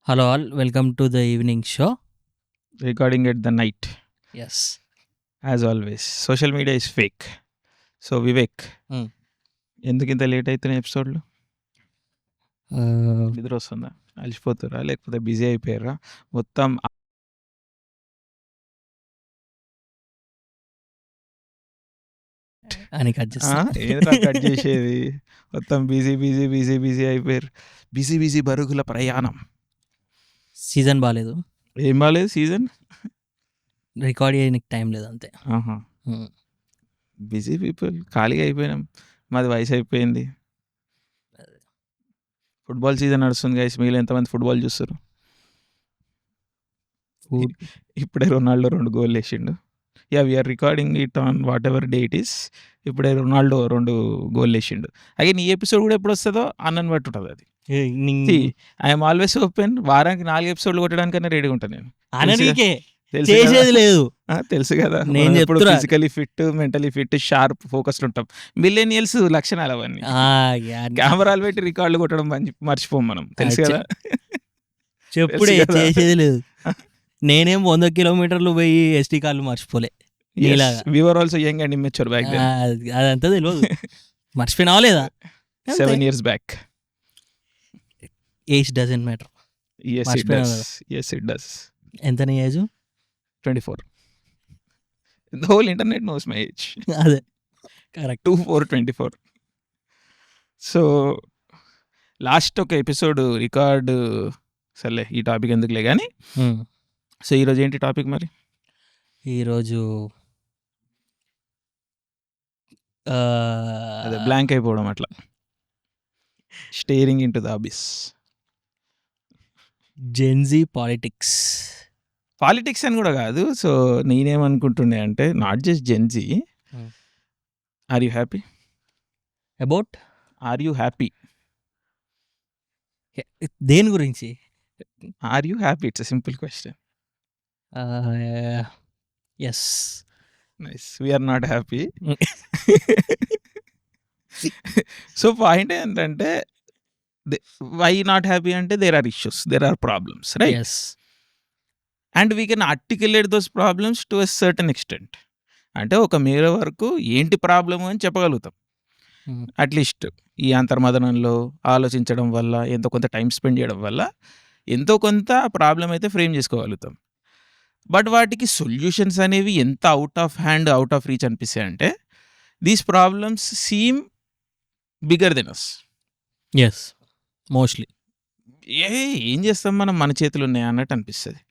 Hello all, welcome to the evening show. Recording at the night, Yes. as always. Social media is fake. So Vivek, Hmm. ఎందుకు ఇంత late అవుతున్నాయి ఎపిసోడ్లు? Uh, నిద్ర వస్తుందా? అలసిపోతారా లేకపోతే busy అయిపోయారా? మొత్తం అని కట్ చేస్తా. ఏంద్రా కట్ చేసేది? మొత్తం బిజీ బిజీ బిజీ బిజీ అయిపోయారు. బిజీ బిజీ బరుగుల ప్రయాణం. సీజన్ బాగాలేదు, ఏం బాగాలేదు సీజన్? రికార్డ్ చేయడానికి టైం లేదు అంతే. ఆహా, Hmm. బిజీ పీపుల్, ఖాళీగా అయిపోయినాం. మాది వయసు అయిపోయింది. ఫుట్బాల్ సీజన్ నడుస్తుంది గైస్. మీరు ఎంతమంది ఫుట్బాల్ చూస్తారు? Food. ఇప్పుడే రొనాల్డో 2 గోల్ వేసిండు. We're recording it on whatever day it is. ఇప్పుడే రొనాల్డో 2 గోల్ వేసిండు. అగే నీ ఎపిసోడ్ కూడా ఎప్పుడు వస్తుందో అన్నని బట్టి ఉంటుంది అది. I'm always open. వారానికి 4 ఎపిసోడ్లు కొట్టడానికన్నా రెడీగా ఉంటాను నేను. అననీకే తెలుసు కదా? చేసేది లేదు. తెలుసు కదా, నేను ఎప్పుడు చెప్తున్నా. Physically fit, mentally fit, sharp, focused ఉంటాం. మిలేనియల్స్ లక్షణాలు అవన్నీ. కెమెరాలు పెట్టి రికార్డులు కొట్టడం మర్చిపోం మనం, తెలుసు కదా. చెప్పుడే తెలుసు కదా. చేసేది లేదు. నేనేం 100 కిలోమీటర్లు పోయి ఎస్టీ కార్డులు మర్చిపోలే. నీలాగా. We were also young and immature back then. అదంతా తెలియదు. మర్చిపోయినావా లేదా? 7 years back. Age doesn't matter. Yes, it మర్చిపోయినా does. కదా. Yes, it does. ఎంత నీ age? 24. The whole internet knows my age. అదే కరెక్ట్. 24. సో లాస్ట్ ఒక ఎపిసోడ్ రికార్డు, సర్లే ఈ టాపిక్ ఎందుకులే కానీ. సో ఈరోజు ఏంటి టాపిక్ మరి? ఈరోజు అదే బ్లాంక్ అయిపోవడం, అట్లా staring in to the abyss. Gen Z politics. Politics అని కూడా కాదు. సో నేనేమనుకుంటుండే అంటే, not just Gen Z. Hmm. Are you happy? About are you happy? దేని గురించి? Are you happy? It's a simple question. Yes. Nice. We're not happy. So point ఏంటంటే, why not happy అంటే there are issues, there are problems, right? Yes. And we can articulate those problems to a certain extent. అంటే ఒక మేర వరకు ఏంటి problem అని చెప్పగలుగుతాం. At least ఈ అంతర్మదనంలో ఆలోచించడం వల్ల, ఎంతో కొంత టైం స్పెండ్ చేయడం వల్ల ఎంతో కొంత ప్రాబ్లం అయితే ఫ్రేమ్ చేసుకోగలుగుతాం. బట్ వాటికి సొల్యూషన్స్ అనేవి ఎంత out of hand, out of reach అనిపిస్తాయి అంటే, these problems seem bigger than us. Yes, mostly. ఏం చేస్తాం మనం, మన చేతులు ఉన్నాయి అన్నట్టు అనిపిస్తుంది.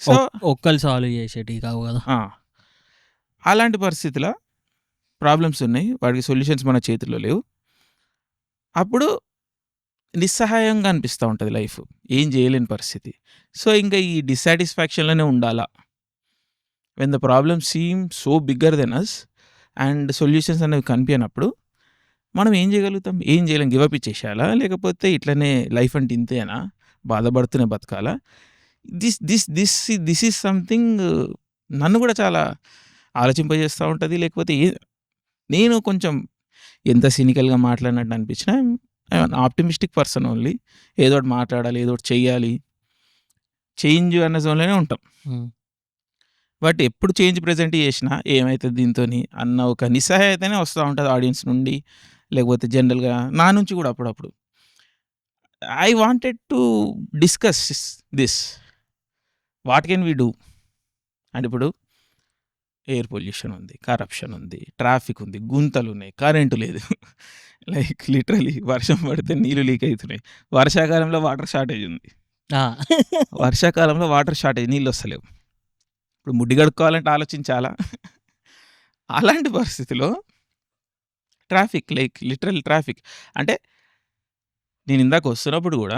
సో ఒక్కరు సాల్వ్ చేసేటి కావు కదా. అలాంటి పరిస్థితిలో ప్రాబ్లమ్స్ ఉన్నాయి, వాటికి సొల్యూషన్స్ మన చేతుల్లో లేవు. అప్పుడు నిస్సహాయంగా అనిపిస్తూ ఉంటుంది లైఫ్, ఏం చేయలేని పరిస్థితి. సో ఇంకా ఈ డిస్సాటిస్ఫాక్షన్లోనే ఉండాలా. When the problem seem so bigger than us and solutions అనేవి కనిపించినప్పుడు మనం ఏం చేయగలుగుతాం? ఏం చేయలేం. గివప్ ఇచ్చేసేయాలా, లేకపోతే ఇట్లనే లైఫ్ అంటే ఇంతేనా, బాధపడుతూనే బతకాలా? దిస్ ఈజ్ సంథింగ్ నన్ను కూడా చాలా ఆలోచింపజేస్తూ ఉంటుంది. లేకపోతే నేను కొంచెం ఎంత సినికల్గా మాట్లాడినట్టు అనిపించినా, ఆప్టిమిస్టిక్ పర్సన్ ఓన్లీ. ఏదో ఒకటి మాట్లాడాలి, ఏదో ఒకటి చెయ్యాలి, చేంజ్ అన్న జోన్లోనే ఉంటాం. బట్ ఎప్పుడు చేంజ్ ప్రజెంట్ చేసినా ఏమవుతుంది దీంతో అన్న ఒక నిస్సహాయతనే వస్తూ ఉంటుంది ఆడియన్స్ నుండి, లేకపోతే జనరల్గా నా నుంచి కూడా అప్పుడప్పుడు. I wanted to discuss this, what can we do. And ఇప్పుడు ఎయిర్ పొల్యూషన్ ఉంది, కరప్షన్ ఉంది, ట్రాఫిక్ ఉంది, గుంతలు ఉన్నాయి, కరెంటు లేదు. లైక్ లిటరలీ వర్షం పడితే నీళ్ళు లీక్ అవుతున్నాయి. వర్షాకాలంలో వాటర్ షార్టేజ్ ఉంది. వర్షాకాలంలో వాటర్ షార్టేజ్, నీళ్ళు వస్తలేవు. ఇప్పుడు ముడ్డి గడుక్కోవాలంటే ఆలోచించాలా? అలాంటి పరిస్థితిలో ట్రాఫిక్, లైక్ లిటరల్ ట్రాఫిక్. అంటే నేను ఇందాక వస్తున్నప్పుడు కూడా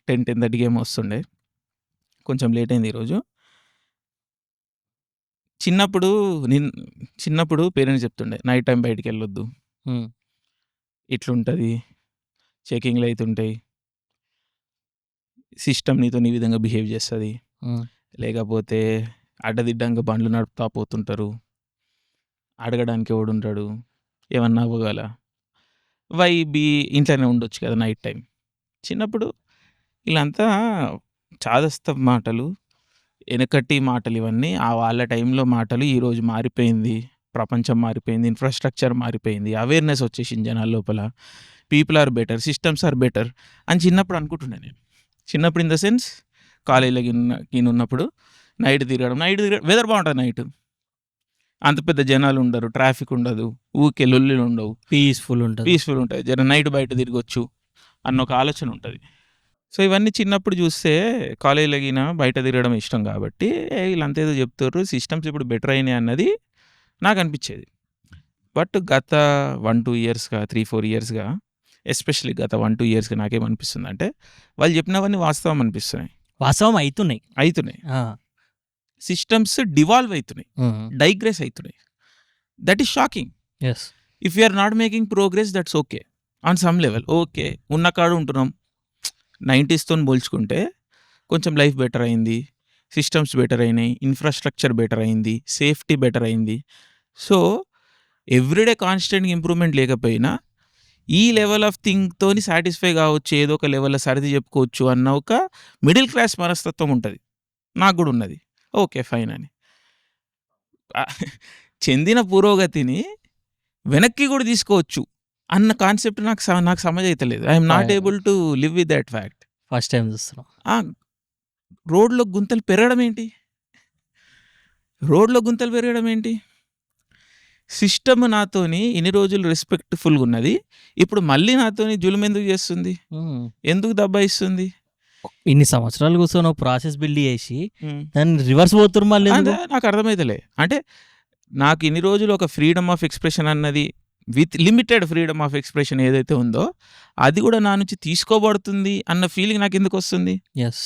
10:30 ఏమో వస్తుండే, కొంచెం లేట్ అయింది ఈరోజు. చిన్నప్పుడు పేరెంట్స్ చెప్తుండే, నైట్ టైం బయటికి వెళ్ళొద్దు, ఇట్లుంటుంది, చెకింగ్లు అవుతుంటాయి, సిస్టమ్ నీతో ఈ విధంగా బిహేవ్ చేస్తుంది, లేకపోతే అడ్డదిడ్డంగా బండ్లు నడుపుతా పోతుంటారు, అడగడానికి ఎవడు ఉంటాడు, ఏమన్నా అవ్వగల, ఇంట్లోనే ఉండొచ్చు కదా నైట్ టైం. చిన్నప్పుడు వీళ్ళంతా చాదస్తపు మాటలు, వెనకటి మాటలు ఇవన్నీ. ఆ వాళ్ళ టైంలో మాటలు. ఈరోజు మారిపోయింది. ప్రపంచం మారిపోయింది. ఇన్‌ఫ్రాస్ట్రక్చర్ మారిపోయింది. అవేర్‌నెస్ వచ్చేసింది జనాల లోపల. People are better. Systems are better అని చిన్నప్పుడు అనుకుంటుండే నేను. చిన్నప్పుడు ఇన్ ద సెన్స్ కాలేజీలో ఉన్నప్పుడు నైట్ తిరగడం. వెదర్ బాగుంటుంది నైట్. అంత పెద్ద జనాలు ఉండరు. ట్రాఫిక్ ఉండదు. ఊరికే లొల్లులు ఉండవు. పీస్‌ఫుల్ ఉంటది. పీస్‌ఫుల్ ఉంటుంది. జర నైట్ బయట తిరగొచ్చు అన్న ఒక ఆలోచన ఉంటుంది. సో ఇవన్నీ చిన్నప్పుడు చూస్తే కాలేజీలో బయట తిరగడం ఇష్టం కాబట్టి వీళ్ళంతా ఏదో చెప్తారు, సిస్టమ్స్ ఇప్పుడు బెటర్ అయినాయి అన్నది నాకు అనిపించేది. బట్ గత 1-2 ఇయర్స్‌గా 3-4 ఇయర్స్‌గా ఎస్పెషల్లీ గత 1-2 ఇయర్స్‌గా నాకేమనిపిస్తుంది అంటే వాళ్ళు చెప్పినవన్నీ వాస్తవం అనిపిస్తున్నాయి. వాస్తవం అయితున్నాయి. ఆ! సిస్టమ్స్ డివాల్వ్ అవుతున్నాయి. డైగ్రెస్ అవుతున్నాయి. That is shocking. Yes. If you are not making progress that's okay on some level. Okay ఉన్న కాడ ఉంటున్నాం. 90స్‌తో పోల్చుకుంటే కొంచెం లైఫ్ బెటర్ అయింది. సిస్టమ్స్ బెటర్ అయినాయి. ఇన్‌ఫ్రాస్ట్రక్చర్ బెటర్ అయింది. సేఫ్టీ బెటర్ అయింది. సో ఎవ్రీడే కాన్స్టెంట్‌గా ఇంప్రూవ్మెంట్ లేకపోయినా ఈ లెవెల్ ఆఫ్ థింగ్‌తోని సాటిస్ఫై కావచ్చు. ఏదో ఒక లెవెల్‌లో సర్ది చెప్పుకోవచ్చు అన్న ఒక మిడిల్ క్లాస్ మనస్తత్వం ఉంటుంది. నాకు కూడా ఉన్నది. ఓకే ఫైన్ అని. చెందిన పురోగతిని వెనక్కి కూడా తీసుకోవచ్చు అన్న కాన్సెప్ట్ నాకు సమజైతలేదు. I'm not able to live with that fact. First time చూస్తున్నాం. రోడ్లో గుంతలు పెరగడం ఏంటి? సిస్టమ్ నాతోని ఇన్ని రోజులు రెస్పెక్ట్‌ఫుల్‌గా ఉన్నది. ఇప్పుడు మళ్ళీ నాతోని జులుం ఎందుకు చేస్తుంది? ఎందుకు దబ్బాయిస్తుంది? ఇన్ని సంవత్సరాలు కూర్చొని ఒక ప్రాసెస్ బిల్డ్ చేసి దాన్ని రివర్స్ పోతున్నారు మళ్ళీ ఎందుకు? నాకు అర్థమైతలే. అంటే నాకు ఇన్ని రోజులు ఒక ఫ్రీడమ్ ఆఫ్ ఎక్స్‌ప్రెషన్ అన్నది with limited freedom of expression ఏదైతే ఉందో అది కూడా నా నుంచి తీసుకోబడుతుంది అన్న ఫీలింగ్ నాకెందుకు వస్తుంది? యెస్.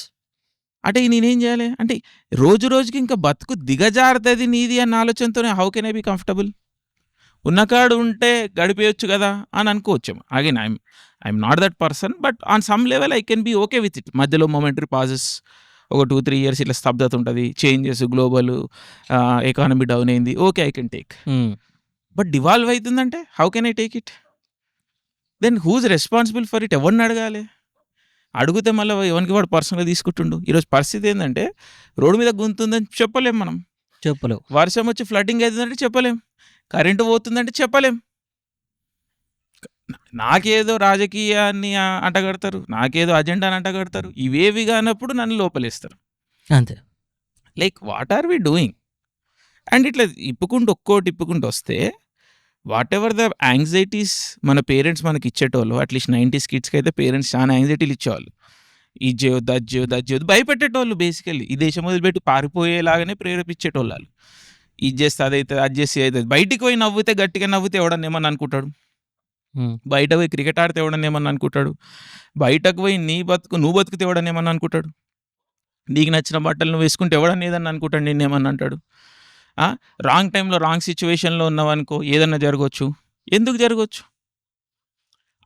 అంటే నేనేం చేయాలి? అంటే రోజు రోజుకి ఇంకా బతుకు దిగజారుతది నీది అన్న ఆలోచనతోనే how can I be comfortable? ఉన్నకాడు ఉంటే గడిపేయొచ్చు కదా అని అనుకోవచ్చేమో. Again I'm not that person. But on some level I can be okay with it. మధ్యలో మొమెంటరీ పాజెస్ ఒక 2-3 ఇయర్స్ ఇట్లా స్తబ్దత ఉంటుంది. చేంజెస్, గ్లోబల్ ఎకానమీ డౌన్ అయింది. Okay I can take. But devalue అవుతుందంటే how can I take it? Then who's responsible for it? ఎవరిని అడగాలి? అడిగితే మళ్ళీ ఎవరికి వాడు పర్సనల్గా తీసుకుంటుండు. ఈరోజు పరిస్థితి ఏంటంటే రోడ్డు మీద గుంతుందని చెప్పలేం మనం. చెప్పలేవు. వర్షం వచ్చి ఫ్లడ్డింగ్ అవుతుందంటే చెప్పలేం. కరెంటు పోతుందంటే చెప్పలేం. నాకేదో రాజకీయాన్ని అంటగడతారు. నాకేదో అజెండాని అంటగడతారు. ఇవేవి కానప్పుడు నన్ను లోపలేస్తారు. అంతే. Like what are we doing? And ఇట్లా ఇప్పుకుంటూ వస్తే వాట్ ఎవర్ ద యాంగ్జైటీస్ మన పేరెంట్స్ మనకి ఇచ్చేటోళ్ళు, అట్లీస్ట్ 90s కిడ్స్కి అయితే పేరెంట్స్ చాలా యాంగ్జైటీలు ఇచ్చేవాళ్ళు. ఇది చేయొద్దు, అది చేయొద్దు భయపెట్టేటోళ్ళు. బేసికల్లీ ఈ దేశం వదిలిపెట్టి పారిపోయేలాగానే ప్రేరేపించేటోళ్ళు వాళ్ళు. ఇది చేస్తే అదైతే, అది చేస్తే అవుతుంది. బయటికి పోయి నవ్వుతే, గట్టిగా నవ్వుతే ఎవడన్నా ఏమన్నా అనుకుంటాడు? బయట పోయి క్రికెట్ ఆడితే ఎవడన్నా ఏమన్నా అనుకుంటాడు? బయటకు పోయి నువ్వు బతుకుతే ఎవడన్నా ఏమన్నా అనుకుంటాడు? నీకు నచ్చిన బట్టలు నువ్వు వేసుకుంటే ఎవడన్నా ఏదన్నా అనుకుంటాడు, నిన్నేమన్నా అంటాడు? రాంగ్ టైంలో రాంగ్ సిచ్యువేషన్లో ఉన్నావనుకో ఏదన్నా జరగవచ్చు. ఎందుకు జరగవచ్చు?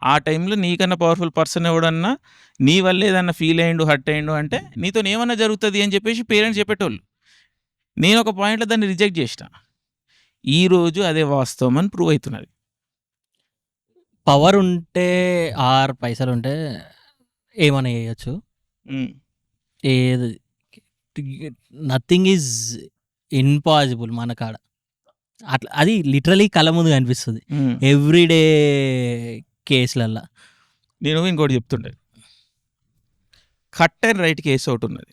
ఆ టైంలో నీకన్నా పవర్ఫుల్ పర్సన్ ఎవడన్నా నీ వల్ల ఏదన్నా ఫీల్ అయ్యిండు, హర్ట్ అయ్యిండు అంటే నీతో ఏమన్నా జరుగుతుంది అని చెప్పేసి పేరెంట్స్ చెప్పేటోళ్ళు. నేను ఒక పాయింట్లో దాన్ని రిజెక్ట్ చేసిన. ఈరోజు అదే వాస్తవం అని ప్రూవ్ అవుతున్నది. పవర్ ఉంటే ఆర్ పైసలు ఉంటే ఏమైనా చేయొచ్చు. ఏది నథింగ్ ఈజ్ ఇంపాసిబుల్ మన కాడ. అట్లా అది లిటరలీ కళ్ళ ముందు కనిపిస్తుంది ఎవ్రీడే కేసులల్లా. నేను ఇంకోటి చెప్తుండే, కట్ అండ్ రైట్ కేసు ఒకటి ఉన్నది.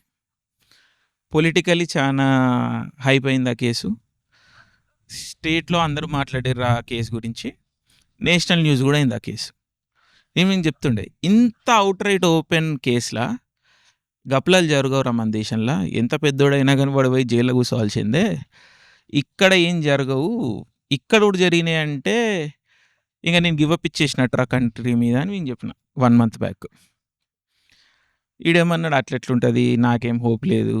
పొలిటికల్లీ చాలా హైప్ అయింది ఆ కేసు. స్టేట్లో అందరూ మాట్లాడారు ఆ కేసు గురించి. నేషనల్ న్యూస్ కూడా అయింది ఆ కేసు. నేను చెప్తుండే, ఇంత అవుట్ రైట్ ఓపెన్ కేసులా గప్లాలు జరగవురా మన దేశంలో. ఎంత పెద్దోడైనా కానీ వాడు పోయి జైల్లో కూర్చోవాల్సిందే. ఇక్కడ ఏం జరగవు. ఇక్కడ కూడా జరిగినాయి అంటే ఇంకా నేను గివప్ ఇచ్చేసినట్టు ఆ కంట్రీ మీద అని నేను చెప్పిన 1 month బ్యాక్. ఈడేమన్నాడు, అట్లెట్లుంటుంది, నాకేం హోప్ లేదు,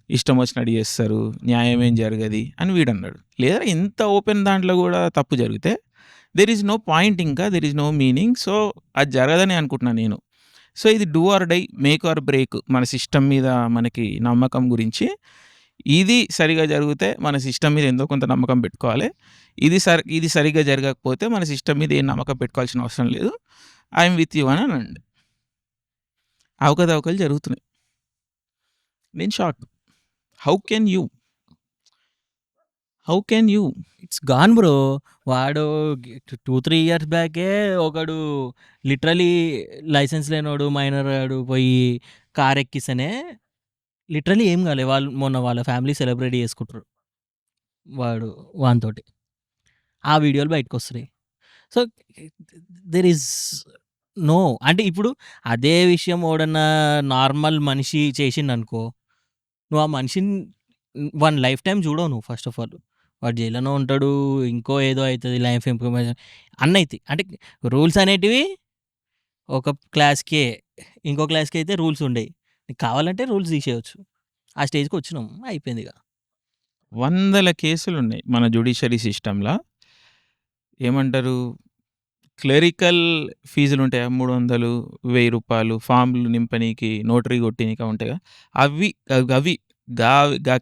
ఇష్టం వచ్చినట్టు చేస్తారు, న్యాయం ఏం జరగది అని వీడన్నాడు. లేదా ఇంత ఓపెన్ దాంట్లో కూడా తప్పు జరిగితే దెర్ ఈజ్ నో పాయింట్, ఇంకా there is no meaning. So అది జరగదని అనుకుంటున్నాను నేను. సో ఇది do or die, make or break మన సిస్టమ్ మీద మనకి నమ్మకం గురించి. ఇది సరిగా జరిగితే మన సిస్టమ్ మీద ఎంతో కొంత నమ్మకం పెట్టుకోవాలి. ఇది సరిగా జరగకపోతే మన సిస్టమ్ మీద ఏం నమ్మకం పెట్టుకోవాల్సిన అవసరం లేదు. ఐఎమ్ విత్ యూ అని అనండి. అవకతవకలు జరుగుతున్నాయి. నేను shock. How can you? It's gone bro. వాడు 2-3 ఇయర్స్ బ్యాకే ఒకడు లిటరలీ లైసెన్స్ లేనోడు మైనర్ వాడు పోయి కార్ ఎక్కిస్తేనే లిటరలీ ఏం కాలే. వాళ్ళు మొన్న వాళ్ళ ఫ్యామిలీ సెలబ్రేట్ చేసుకుంటారు వానితోటి. ఆ వీడియోలు బయటకు వస్తున్నాయి. సో దెర్ ఈజ్ నో, అంటే ఇప్పుడు అదే విషయం ఓడన్నా నార్మల్ మనిషి చేసిండనుకో, నువ్వు ఆ మనిషిని వన్ లైఫ్ టైం చూడవు నువ్వు. ఫస్ట్ ఆఫ్ ఆల్ వాడు జైల్లోనే ఉంటాడు, ఇంకో ఏదో అవుతుంది, లైఫ్ ఇంప్రూవ్మెంట్ అన్నీ అవుతాయి. అంటే రూల్స్ అనేటివి ఒక క్లాస్కే, ఇంకో క్లాస్కి అయితే రూల్స్ ఉండేవి. నీకు కావాలంటే రూల్స్ తీసేయచ్చు. ఆ స్టేజ్కి వచ్చినాం, అయిపోయింది ఇక. 100 కేసులున్నాయి మన జ్యుడిషియరీ సిస్టంలో. ఏమంటారు, క్లెరికల్ ఫీజులు ఉంటాయా, 300, 1000 రూపాయలు ఫామ్లు నింపనీకి, నోటరీ కొట్టినీకి ఉంటాయిగా. అవి అవి గా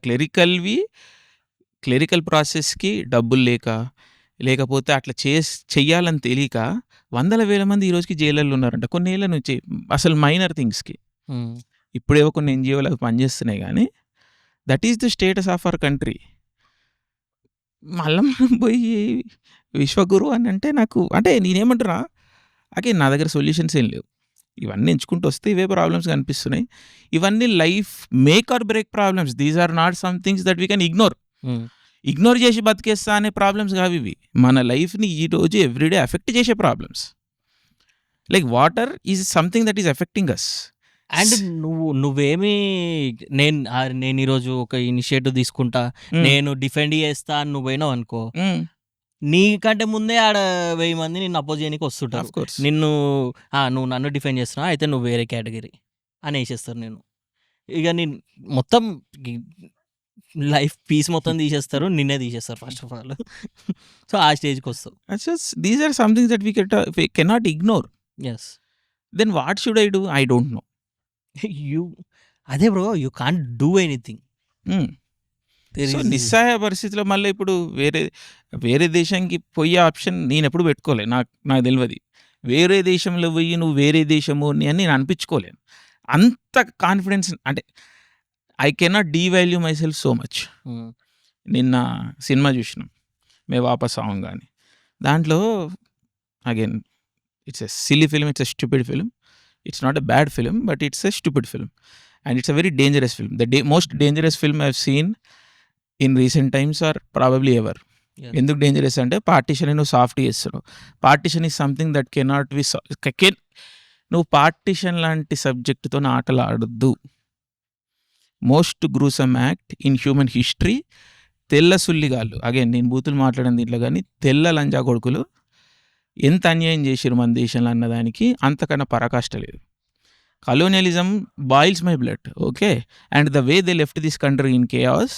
క్లెరికల్ ప్రాసెస్కి డబ్బులు లేకపోతే అట్లా చెయ్యాలని తెలియక 100,000 మంది ఈ రోజుకి జైళ్ళల్లో ఉన్నారంట కొన్ని ఏళ్ళ నుంచి. అసలు మైనర్ థింగ్స్కి. ఇప్పుడేవో కొన్ని ఎన్జిఓలు అవి పనిచేస్తున్నాయి, కానీ that is the status of our country. మళ్ళీ మనం పోయి విశ్వగురు అని అంటే నాకు, అంటే నేనేమంటున్నా, నా దగ్గర సొల్యూషన్స్ ఏం లేవు. ఇవన్నీ ఎంచుకుంటూ వస్తే ఇవే ప్రాబ్లమ్స్ కనిపిస్తున్నాయి. ఇవన్నీ life make or break problems. These are not some things that we can ignore చేసి బతికేస్తా అనే ప్రాబ్లమ్స్ కావు ఇవి. మన లైఫ్ని ఈరోజు ఎవ్రీడే ఎఫెక్ట్ చేసే problems. Like water is something that is affecting us. And నువ్వేమి నేను ఈరోజు ఒక ఇనిషియేటివ్ తీసుకుంటా, నేను డిఫెండ్ చేస్తా అని నువ్వు పోయినావు అనుకో, నీకంటే ముందే ఆడ 1000 మంది నిన్ను అపోజ్ చేయడానికి వస్తుంటారు. నువ్వు నన్ను డిఫెండ్ చేస్తున్నావు, అయితే నువ్వు వేరే కేటగిరీ అని వేసేస్తారు. ఇక నేను మొత్తం లైఫ్ పీస్ మొత్తం తీసేస్తారు, నిన్నే తీసేస్తారు ఫస్ట్ ఆఫ్ ఆల్. సో ఆ స్టేజ్కి వస్తావు. These are somethings that we cannot ignore. Yes. Then what should I do? I don't know. అదే bro, you can't do anything. So నిస్సహాయ పరిస్థితిలో మళ్ళీ ఇప్పుడు వేరే దేశానికి పోయే ఆప్షన్ నేను ఎప్పుడు పెట్టుకోలే. నాకు తెలియదు. వేరే దేశంలో పోయి నువ్వు వేరే దేశము అని నేను అనిపించుకోలేను. అంత కాన్ఫిడెన్స్, అంటే I cannot devalue my self so much. నిన్న సినిమా చూసినాం, మే వాపస్ ఆవం కానీ. దాంట్లో again it's a silly film, it's a stupid film. It's not a bad film, but it's a stupid film. And it's a very dangerous film. The most dangerous film I've seen in recent times or probably ever. ఎందుకు dangerous అంటే, partition నువ్వు soft చేస్తున్నావు. Partition is something that cannot be. నువ్వు partition లాంటి సబ్జెక్టుతో ఆటలు ఆడొద్దు. Most gruesome act in human history. తెల్ల సుల్లిగాళ్ళు, అగైన్ నేను బూతులు మాట్లాడిన దీంట్లో, కానీ తెల్ల లంజా కొడుకులు ఎంత అన్యాయం చేసారు మన దేశంలో అన్నదానికి అంతకన్నా పరాకాష్ట లేదు. Colonialism boils my blood, okay. And the way they left this country in chaos,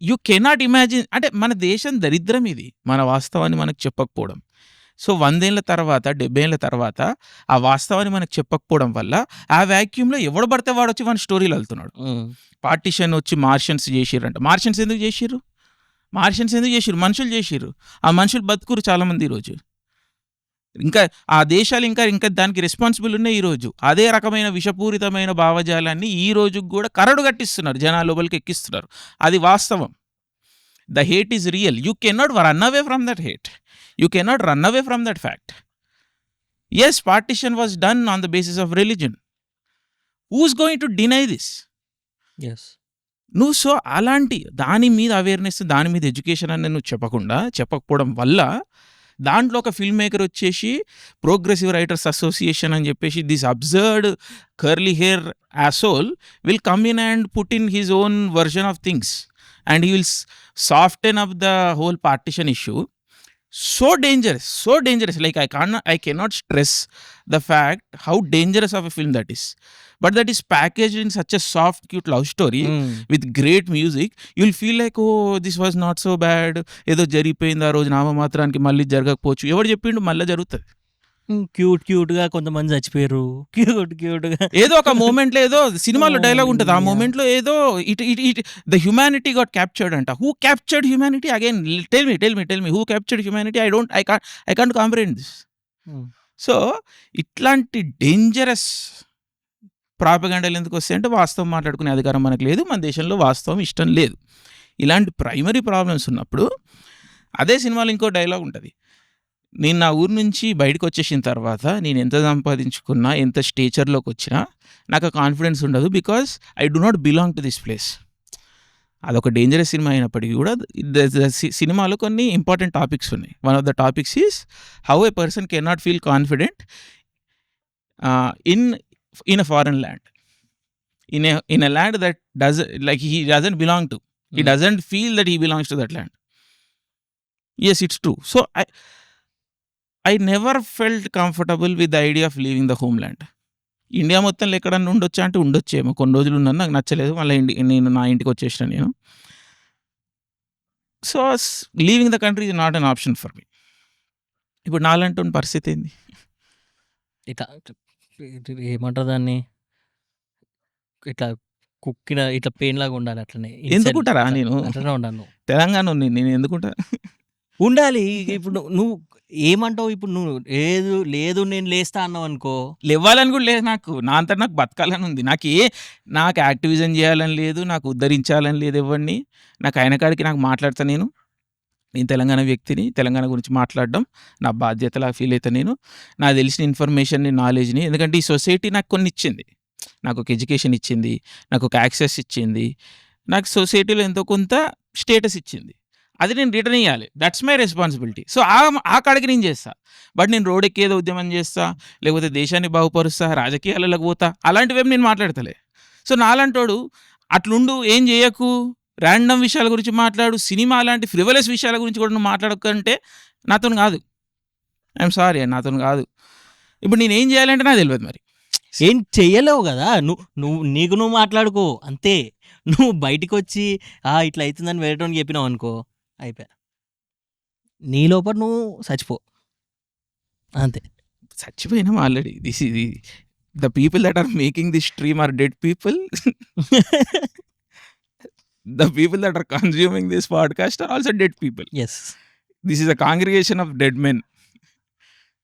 you cannot imagine. అంటే మన దేశం దరిద్రం ఇది, మన వాస్తవాన్ని మనకు చెప్పకపోవడం. సో 100 ఏళ్ళ తర్వాత, 70 ఏళ్ళ తర్వాత ఆ వాస్తవాన్ని మనకు చెప్పకపోవడం వల్ల ఆ వ్యాక్యూమ్లో ఎవడు పడితే వాడు వచ్చి మన స్టోరీలు వెళ్తున్నాడు. పార్టీషన్ వచ్చి మార్షన్స్ చేసిర్రంట. మార్షన్స్ ఎందుకు చేసిర్రు? మనుషులు చేసిర్రు. ఆ మనుషులు బతుకురు చాలామంది ఈరోజు. ఇంకా ఆ దేశాలు ఇంకా దానికి రెస్పాన్సిబుల్ ఉన్నాయి ఈరోజు. అదే రకమైన విషపూరితమైన భావజాలాన్ని ఈ రోజు కూడా కరడు కట్టిస్తున్నారు, జనాల లోపలికి ఎక్కిస్తున్నారు. అది వాస్తవం. The hate is real. You cannot run away from that hate. You cannot run away from that fact. Yes, partition was done on the basis of religion. Who's going to deny this? Yes. నువ్వు so అలాంటి దాని మీద awareness, దాని మీద education అని నువ్వు చెప్పకపోవడం వల్ల దాంట్లో ఒక ఫిల్మ్ మేకర్ వచ్చేసి ప్రోగ్రెసివ్ రైటర్స్ అసోసియేషన్ అని చెప్పేసి this absurd curly hair asshole will come in and put in his own version of things and he will soften up the whole partition issue. So dangerous. Like I cannot stress the fact how dangerous of a film that is. But that is packaged in such a soft, cute love story with great music. You'll feel like, oh, this was not so bad. ఏదో జరిగిపోయింది ఆ రోజు, నామమాత్రానికి మళ్ళీ జరగకపోవచ్చు. ఎవరు చెప్పిండు మళ్ళీ జరుగుతుంది? క్యూట్గా కొంతమంది చచ్చిపోయారు, క్యూట్గా ఏదో ఒక మూమెంట్లో, ఏదో సినిమాలో డైలాగ్ ఉంటుంది, ఆ మూమెంట్లో ఏదో ద హ్యుమానిటీ గాట్ క్యాప్చర్డ్ అంట. Who captured humanity? Again tell me who captured humanity? I can't comprehend this. So ఇట్లాంటి డేంజరస్ ప్రాపగాండాలు ఎందుకు వస్తాయి అంటే వాస్తవం మాట్లాడుకునే అధికారం మనకు లేదు, మన దేశంలో వాస్తవం ఇష్టం లేదు. ఇలాంటి ప్రైమరీ ప్రాబ్లమ్స్ ఉన్నప్పుడు అదే సినిమాలో ఇంకో డైలాగ్ ఉంటుంది, నేను నా ఊరు నుంచి బయటకు వచ్చేసిన తర్వాత నేను ఎంత సంపాదించుకున్నా, ఎంత స్టేచర్లోకి వచ్చినా నాకు ఆ కాన్ఫిడెన్స్ ఉండదు, because I do not belong to this place. అదొక డేంజరస్ సినిమా అయినప్పటికీ కూడా సినిమాలో కొన్ని ఇంపార్టెంట్ టాపిక్స్ ఉన్నాయి. One of the topics is how A person can not feel confident in a foreign land, in a land that he doesn't belong to. He doesn't feel that he belongs to that land. Yes, it's true. So I never felt comfortable with the idea of leaving the homeland. India మొత్తంలో ఎక్కడన్నా ఉండొచ్చా అంటే ఉండొచ్చేమో, కొన్ని రోజులు ఉన్నాను, నాకు నచ్చలేదు, మళ్ళీ నేను నా ఇంటికి వచ్చేసిన నేను. So leaving the country is not an option for me. ఇప్పుడు నాలంటి పరిస్థితి ఏంది? ఇట్లా ఏమంటారు దాన్ని, ఇట్లా కుక్కిన ఇట్లా పెయిన్ లాగా ఉండాలి. అట్లనే ఎందుకుంటారా నేను అట్లనే ఉండాలి. తెలంగాణ ఉంది, నేను ఎందుకుంటా ఉండాలి. ఇప్పుడు నువ్వు ఏమంటావు, ఇప్పుడు నువ్వు లేదు నేను లేస్తా అన్నావు అనుకో, లేవాలని కూడా లేదు నాకు, నా అంతా నాకు బతకాలని ఉంది. నాకు యాక్టివిజం చేయాలని లేదు, నాకు ఉద్ధరించాలని లేదు ఎవరిని. నాకు ఆయన కాడికి నాకు మాట్లాడతా, నేను తెలంగాణ వ్యక్తిని, తెలంగాణ గురించి మాట్లాడడం నా బాధ్యతలా ఫీల్ అవుతా. నాకు తెలిసిన ఇన్ఫర్మేషన్ని, నాలెడ్జ్ని, ఎందుకంటే ఈ సొసైటీ నాకు కొన్ని ఇచ్చింది, నాకు ఒక ఎడ్యుకేషన్ ఇచ్చింది, నాకు ఒక యాక్సెస్ ఇచ్చింది, నాకు సొసైటీలో ఎంతో కొంత స్టేటస్ ఇచ్చింది, అది నేను రిటర్న్ ఇవ్వాలి. That's my responsibility. సో ఆ కాడికి నేను చేస్తా. బట్ నేను రోడ్ ఎక్కేదో ఉద్యమం చేస్తా, లేకపోతే దేశాన్ని బాగుపరుస్తా, రాజకీయాలకు పోతా, అలాంటివేం నేను మాట్లాడతలే. సో నాలంటోడు అట్లుండు, ఏం చేయకు, ర్యాండమ్ విషయాల గురించి మాట్లాడు, సినిమా అలాంటి ఫ్రివలస్ విషయాల గురించి కూడా నువ్వు మాట్లాడకంటే నాతో కాదు. ఐఎమ్ సారీ, నాతో కాదు. ఇప్పుడు నేను ఏం చేయాలంటే నాకు తెలియదు. మరి ఏం చెయ్యలేవు కదా నీకు నువ్వు మాట్లాడుకో అంతే. నువ్వు బయటికి వచ్చి ఇట్లా అవుతుందని వేరేటోని చెప్పినావు అనుకో, అయిపోయా, నీ లోపల నువ్వు చచ్చిపో అంతే. చచ్చిపోయినాం already. The people that are making this stream are dead people. The people that are consuming this podcast are also dead people. Yes. This is a congregation of dead men.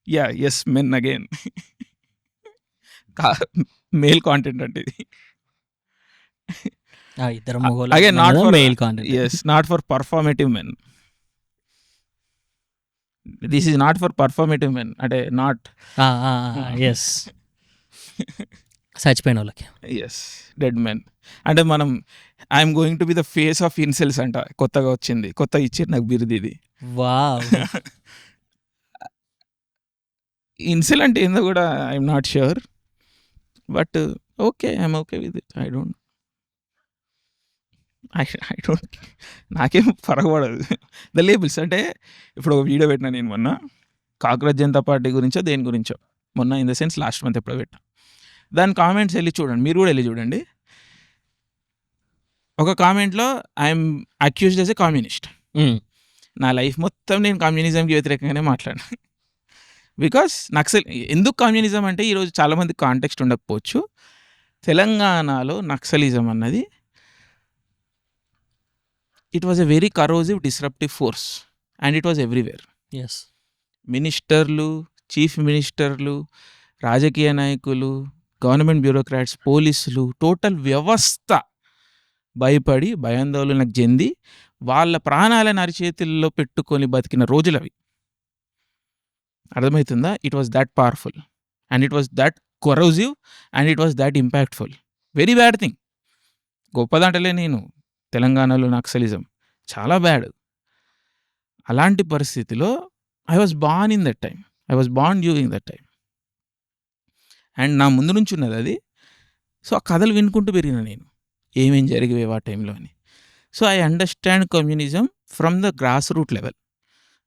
Yeah, yes, men again. Male content అంటే ఇది. ఇద్దరు మగవాళ్ళు. Again, not for male content. Yes, not for performative men. This is not for performative men. అంటే not. Yes. చచ్చిపోయిన వాళ్ళకి. Yes, dead men. అంటే మనం I'm going to be the face of incels అంట, కొత్తగా వచ్చింది, కొత్తగా ఇచ్చారు నాకు బిరుదు ఇది. వావ్. ఇన్సెల్ అంటే ఏందో కూడా I'm not sure, but okay, I'm okay with it. I don't నాకేం పరగబడదు ద లేబుల్స్. అంటే ఇప్పుడు ఒక వీడియో పెట్టినా నేను మొన్న, కాక్రోచ్ జనతా పార్టీ గురించో దేని గురించో, మొన్న in the sense last month ఎప్పుడో పెట్టా. దాని కామెంట్స్ వెళ్ళి చూడండి, మీరు కూడా వెళ్ళి చూడండి. ఒక కామెంట్లో I'm accused as a communist. నా లైఫ్ మొత్తం నేను కమ్యూనిజంకి వ్యతిరేకంగానే మాట్లాడాను. బికాస్ నక్సల్, ఎందుకు కమ్యూనిజం అంటే ఈరోజు చాలామంది కాంటెక్స్ట్ ఉండకపోవచ్చు, తెలంగాణలో నక్సలిజం అన్నది it was a very corrosive disruptive force and it was everywhere. Yes. మినిస్టర్లు, చీఫ్ మినిస్టర్లు, రాజకీయ నాయకులు, గవర్నమెంట్ బ్యూరోక్రాట్స్, పోలీసులు, టోటల్ వ్యవస్థ భయపడి భయాందోళనకు చెంది వాళ్ళ ప్రాణాలను అరిచేతుల్లో పెట్టుకొని బతికిన రోజులు అవి. అర్థమవుతుందా? It was that powerful and it was that corrosive and it was that impactful. Very bad thing. గొప్పదంటలే నేను, తెలంగాణలో నక్సలిజం చాలా బ్యాడ్. అలాంటి పరిస్థితిలో I was born in that time, I was born during that time and నా ముందు నుంచి ఉన్నది అది. సో ఆ కథలు వినుకుంటూ పెరిగిన నేను, ఏమేం జరిగేవి ఆ టైంలో అని. So I understand communism from the grass root level,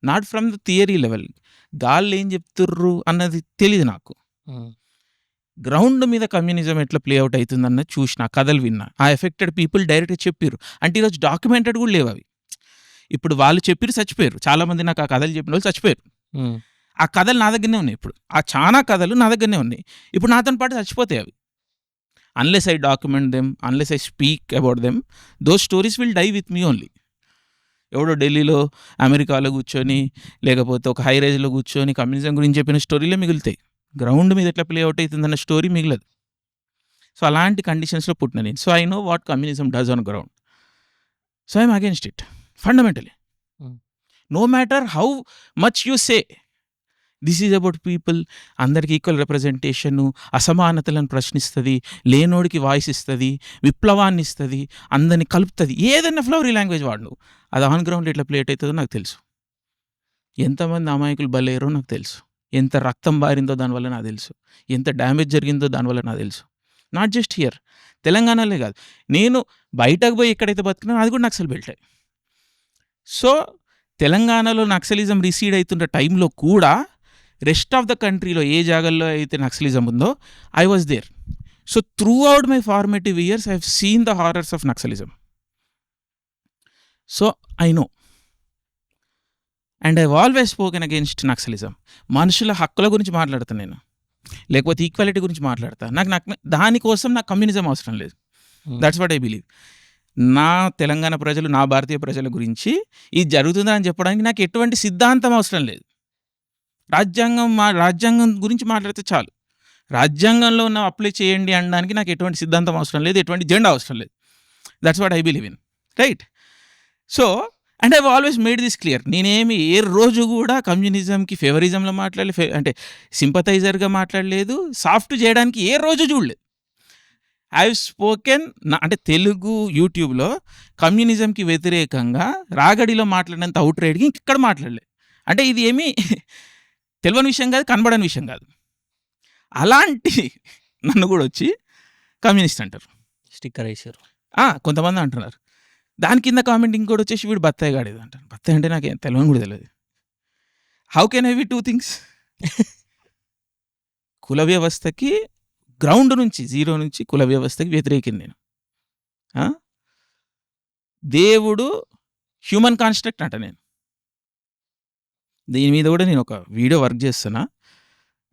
not from the theory level. గాళ్ళు ఏం చెప్తుర్రు అన్నది తెలియదు నాకు. గ్రౌండ్ మీద కమ్యూనిజం ఎట్లా ప్లే అవుట్ అవుతుంది అన్నది చూసిన, కథలు విన్నా, ఆ ఎఫెక్టెడ్ పీపుల్ డైరెక్ట్గా చెప్పారు. అంటే ఈరోజు డాక్యుమెంటెడ్ కూడా లేవు అవి. ఇప్పుడు వాళ్ళు చెప్పారు, చచ్చిపోయారు చాలామంది. నాకు ఆ కథలు చెప్పిన వాళ్ళు చచ్చిపోయారు. ఆ కథలు నా దగ్గరనే ఉన్నాయి. ఇప్పుడు ఆ చాలా కథలు నా దగ్గరనే ఉన్నాయి. ఇప్పుడు నాతో పాటు చచ్చిపోతాయి అవి. Unless I document them, unless I speak about them, those stories will die with me only. ఎవడో ఢిల్లీలో, అమెరికాలో కూర్చొని, లేకపోతే ఒక హై రైజ్లో కూర్చొని కమ్యూనిజం గురించి చెప్పిన స్టోరీలే మిగులుతాయి. గ్రౌండ్ మీద ఎట్లా ప్లే అవుట్ అవుతుందన్న స్టోరీ మిగలదు. సో అలాంటి కండిషన్స్లో పుట్టిన నేను. So I know what communism does on ground. So I'm against it fundamentally. No matter how much you say this is about people, అందరికి ఈక్వల్ రిప్రజెంటేషను, అసమానతలను ప్రశ్నిస్తుంది, లేనోడికి వాయిస్ ఇస్తుంది, విప్లవాన్ని ఇస్తుంది, అందరిని కలుపుతుంది. ఏదైనా ఫ్లవరీ లాంగ్వేజ్ వాడు, అది ఆన్ గ్రౌండ్ ఎట్లా ప్లేట్ అవుతుందో నాకు తెలుసు. ఎంతమంది అమాయకులు బలేరో నాకు తెలుసు, ఎంత రక్తం బారిందో దానివల్ల నాకు తెలుసు, ఎంత డ్యామేజ్ జరిగిందో దానివల్ల నాకు తెలుసు. నాట్ జస్ట్ హియర్, తెలంగాణలో కాదు, నేను బయటకు పోయి ఎక్కడైతే బతుకున్నానో అది కూడా నక్సల్ బెల్టే. సో తెలంగాణలో నక్సలిజం రిసీడ్ అవుతున్న టైంలో కూడా రెస్ట్ ఆఫ్ ద కంట్రీలో ఏ జాగాల్లో అయితే నక్సలిజం ఉందో I was there. So throughout my formative years I have seen the horrors of Naxalism. So I know and I always spoken against Naxalism. మనుషుల హక్కుల గురించి మాట్లాడతాను నేను, లేకపోతే ఈక్వాలిటీ గురించి మాట్లాడతాను. నాకు దానికోసం నాకు కమ్యూనిజం అవసరం లేదు. That's what I believe. నా తెలంగాణ ప్రజలు, నా భారతీయ ప్రజల గురించి ఇది జరుగుతుందని చెప్పడానికి నాకు ఎటువంటి సిద్ధాంతం అవసరం లేదు. రాజ్యాంగం గురించి మాట్లాడితే చాలు. రాజ్యాంగంలో ఉన్న అప్లై చేయండి అనడానికి నాకు ఎటువంటి సిద్ధాంతం అవసరం లేదు, ఎటువంటి జెండా అవసరం లేదు. That's what I believe in, right? So and I always made this clear. నేనేమి ఏ రోజు కూడా కమ్యూనిజంకి ఫేవరిజంలో మాట్లాడలే, అంటే సింపథైజర్గా మాట్లాడలేదు, సాఫ్ట్ చేయడానికి ఏ రోజు చూడలేదు. ఐ హ్యావ్ స్పోకెన్, అంటే తెలుగు యూట్యూబ్లో కమ్యూనిజంకి వ్యతిరేకంగా రాగడిలో మాట్లాడినంత అవుట్ రైడ్గా ఇక్కడ మాట్లాడలేదు. అంటే ఇది ఏమీ తెలియని విషయం కాదు, కనబడని విషయం కాదు. అలాంటి నన్ను కూడా వచ్చి కమ్యూనిస్ట్ అంటారు, స్టిక్కర్ వేసారు. కొంతమంది అంటున్నారు. దాని కింద కామెంట్ ఇంకోటి వచ్చేసి వీడు బత్తాయి గాడేది అంటారు. బత్తాయి అంటే నాకు తెలియని కూడా తెలియదు. How can I B two things? కుల వ్యవస్థకి గ్రౌండ్ నుంచి, జీరో నుంచి కుల వ్యవస్థకి వ్యతిరేకింది నేను. దేవుడు హ్యూమన్ కాన్స్ట్రక్ట్ అంట. నేను దీని మీద కూడా నేను ఒక వీడియో వర్క్ చేస్తున్నా,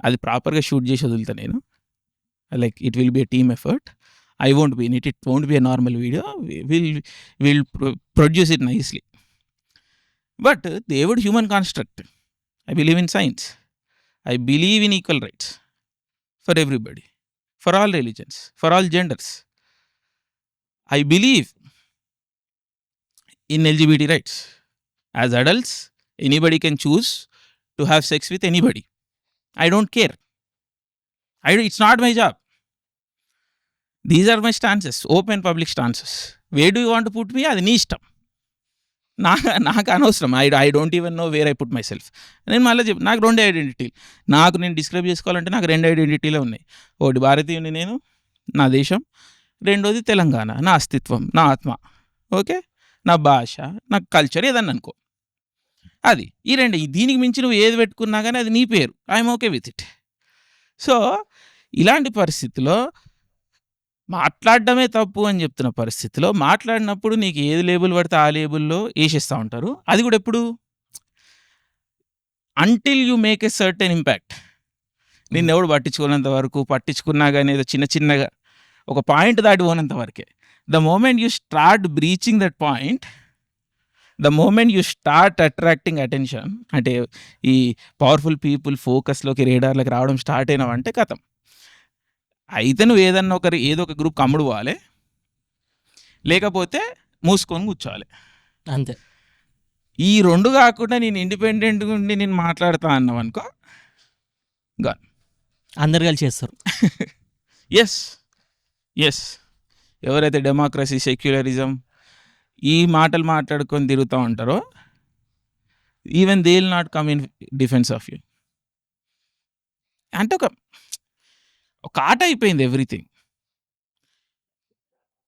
అది ప్రాపర్గా షూట్ చేసి వదులుతా నేను. Like it will be a team effort. I won't be in it. It won't be a normal video. We'll produce it nicely. But దేవుడు human construct. I believe in science. I believe in equal rights for everybody, for all religions, for all genders. I believe in LGBT rights. As adults, anybody can choose to have sex with anybody. I don't care. It's not my job. These are my stances, open public stances. Where do you want to put me? అది నీ ఇష్టం, నాకు అనవసరం. I don't even know where I put my self. నేను మళ్ళీ చెప్పి, నాకు 2 ఐడెంటిటీలు. నేను డిస్క్రైబ్ చేసుకోవాలంటే నాకు 2 ఐడెంటిటీలే ఉన్నాయి. ఒకటి భారతీయుని నేను, నా దేశం. రెండోది తెలంగాణ, నా అస్తిత్వం, నా ఆత్మ. ఓకే, నా భాష, నా కల్చర్, ఏదన్నా అనుకో. అది ఈ 2. దీనికి మించి నువ్వు ఏది పెట్టుకున్నా కానీ అది నీ పేరు. I'm okay with it. So ఇలాంటి పరిస్థితిలో మాట్లాడడమే తప్పు అని చెప్తున్న పరిస్థితిలో, మాట్లాడినప్పుడు నీకు ఏది లేబుల్ పడితే ఆ లేబుల్లో వేసేస్తూ ఉంటారు. అది కూడా ఎప్పుడు? Until you make a certain impact. నిన్నెవడు పట్టించుకున్నంత వరకు, పట్టించుకున్నా కానీ ఏదో చిన్నగా ఒక పాయింట్ దాటి పోనంత వరకే. The moment you start breaching that point, the moment you start attracting attention, అంటే ఈ పవర్ఫుల్ పీపుల్ ఫోకస్లోకి, రేడార్లోకి రావడం స్టార్ట్ అయినావంటే కథం. అయితే నువ్వు ఏదో ఒక గ్రూప్ కమ్ముడు పోవాలి, లేకపోతే మూసుకొని కూర్చోవాలి, అంతే. ఈ 2 కాకుండా నేను ఇండిపెండెంట్గా ఉండి నేను మాట్లాడుతా అన్నావు అనుకో, గాన్ అందరు కలిసి చేస్తారు. ఎస్ ఎవరైతే డెమోక్రసీ, సెక్యులరిజం ఈ మాటలు మాట్లాడుకొని తిరుగుతూ ఉంటారో, even they will not come in defence of you. అంటే ఒక ఆట అయిపోయింది ఎవ్రీథింగ్.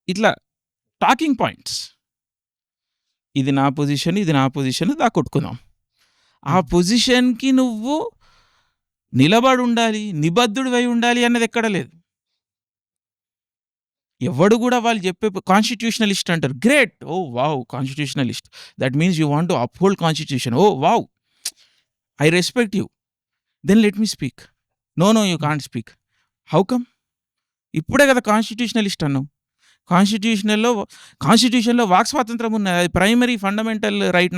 ఇట్లా టాకింగ్ పాయింట్స్, ఇది నా పొజిషన్, ఇది నా పొజిషన్, దా కొట్టుకుందాం. ఆ పొజిషన్కి నువ్వు నిలబడి ఉండాలి, నిబద్ధుడివై ఉండాలి అన్నది ఎక్కడ లేదు. ఎవడు కూడా వాళ్ళు చెప్పే కాన్స్టిట్యూషనలిస్ట్ అంటారు. Great, oh wow, constitutionalist, that means you want to uphold constitution. Oh wow, I respect you, then let me speak. No you can't speak. How come? ఇప్పుడే కదా కాన్స్టిట్యూషనలిస్ట్ అన్నావు. కాన్స్టిట్యూషన్లో వాక్ స్వాతంత్రం ఉన్నది, అది ప్రైమరీ ఫండమెంటల్ రైట్.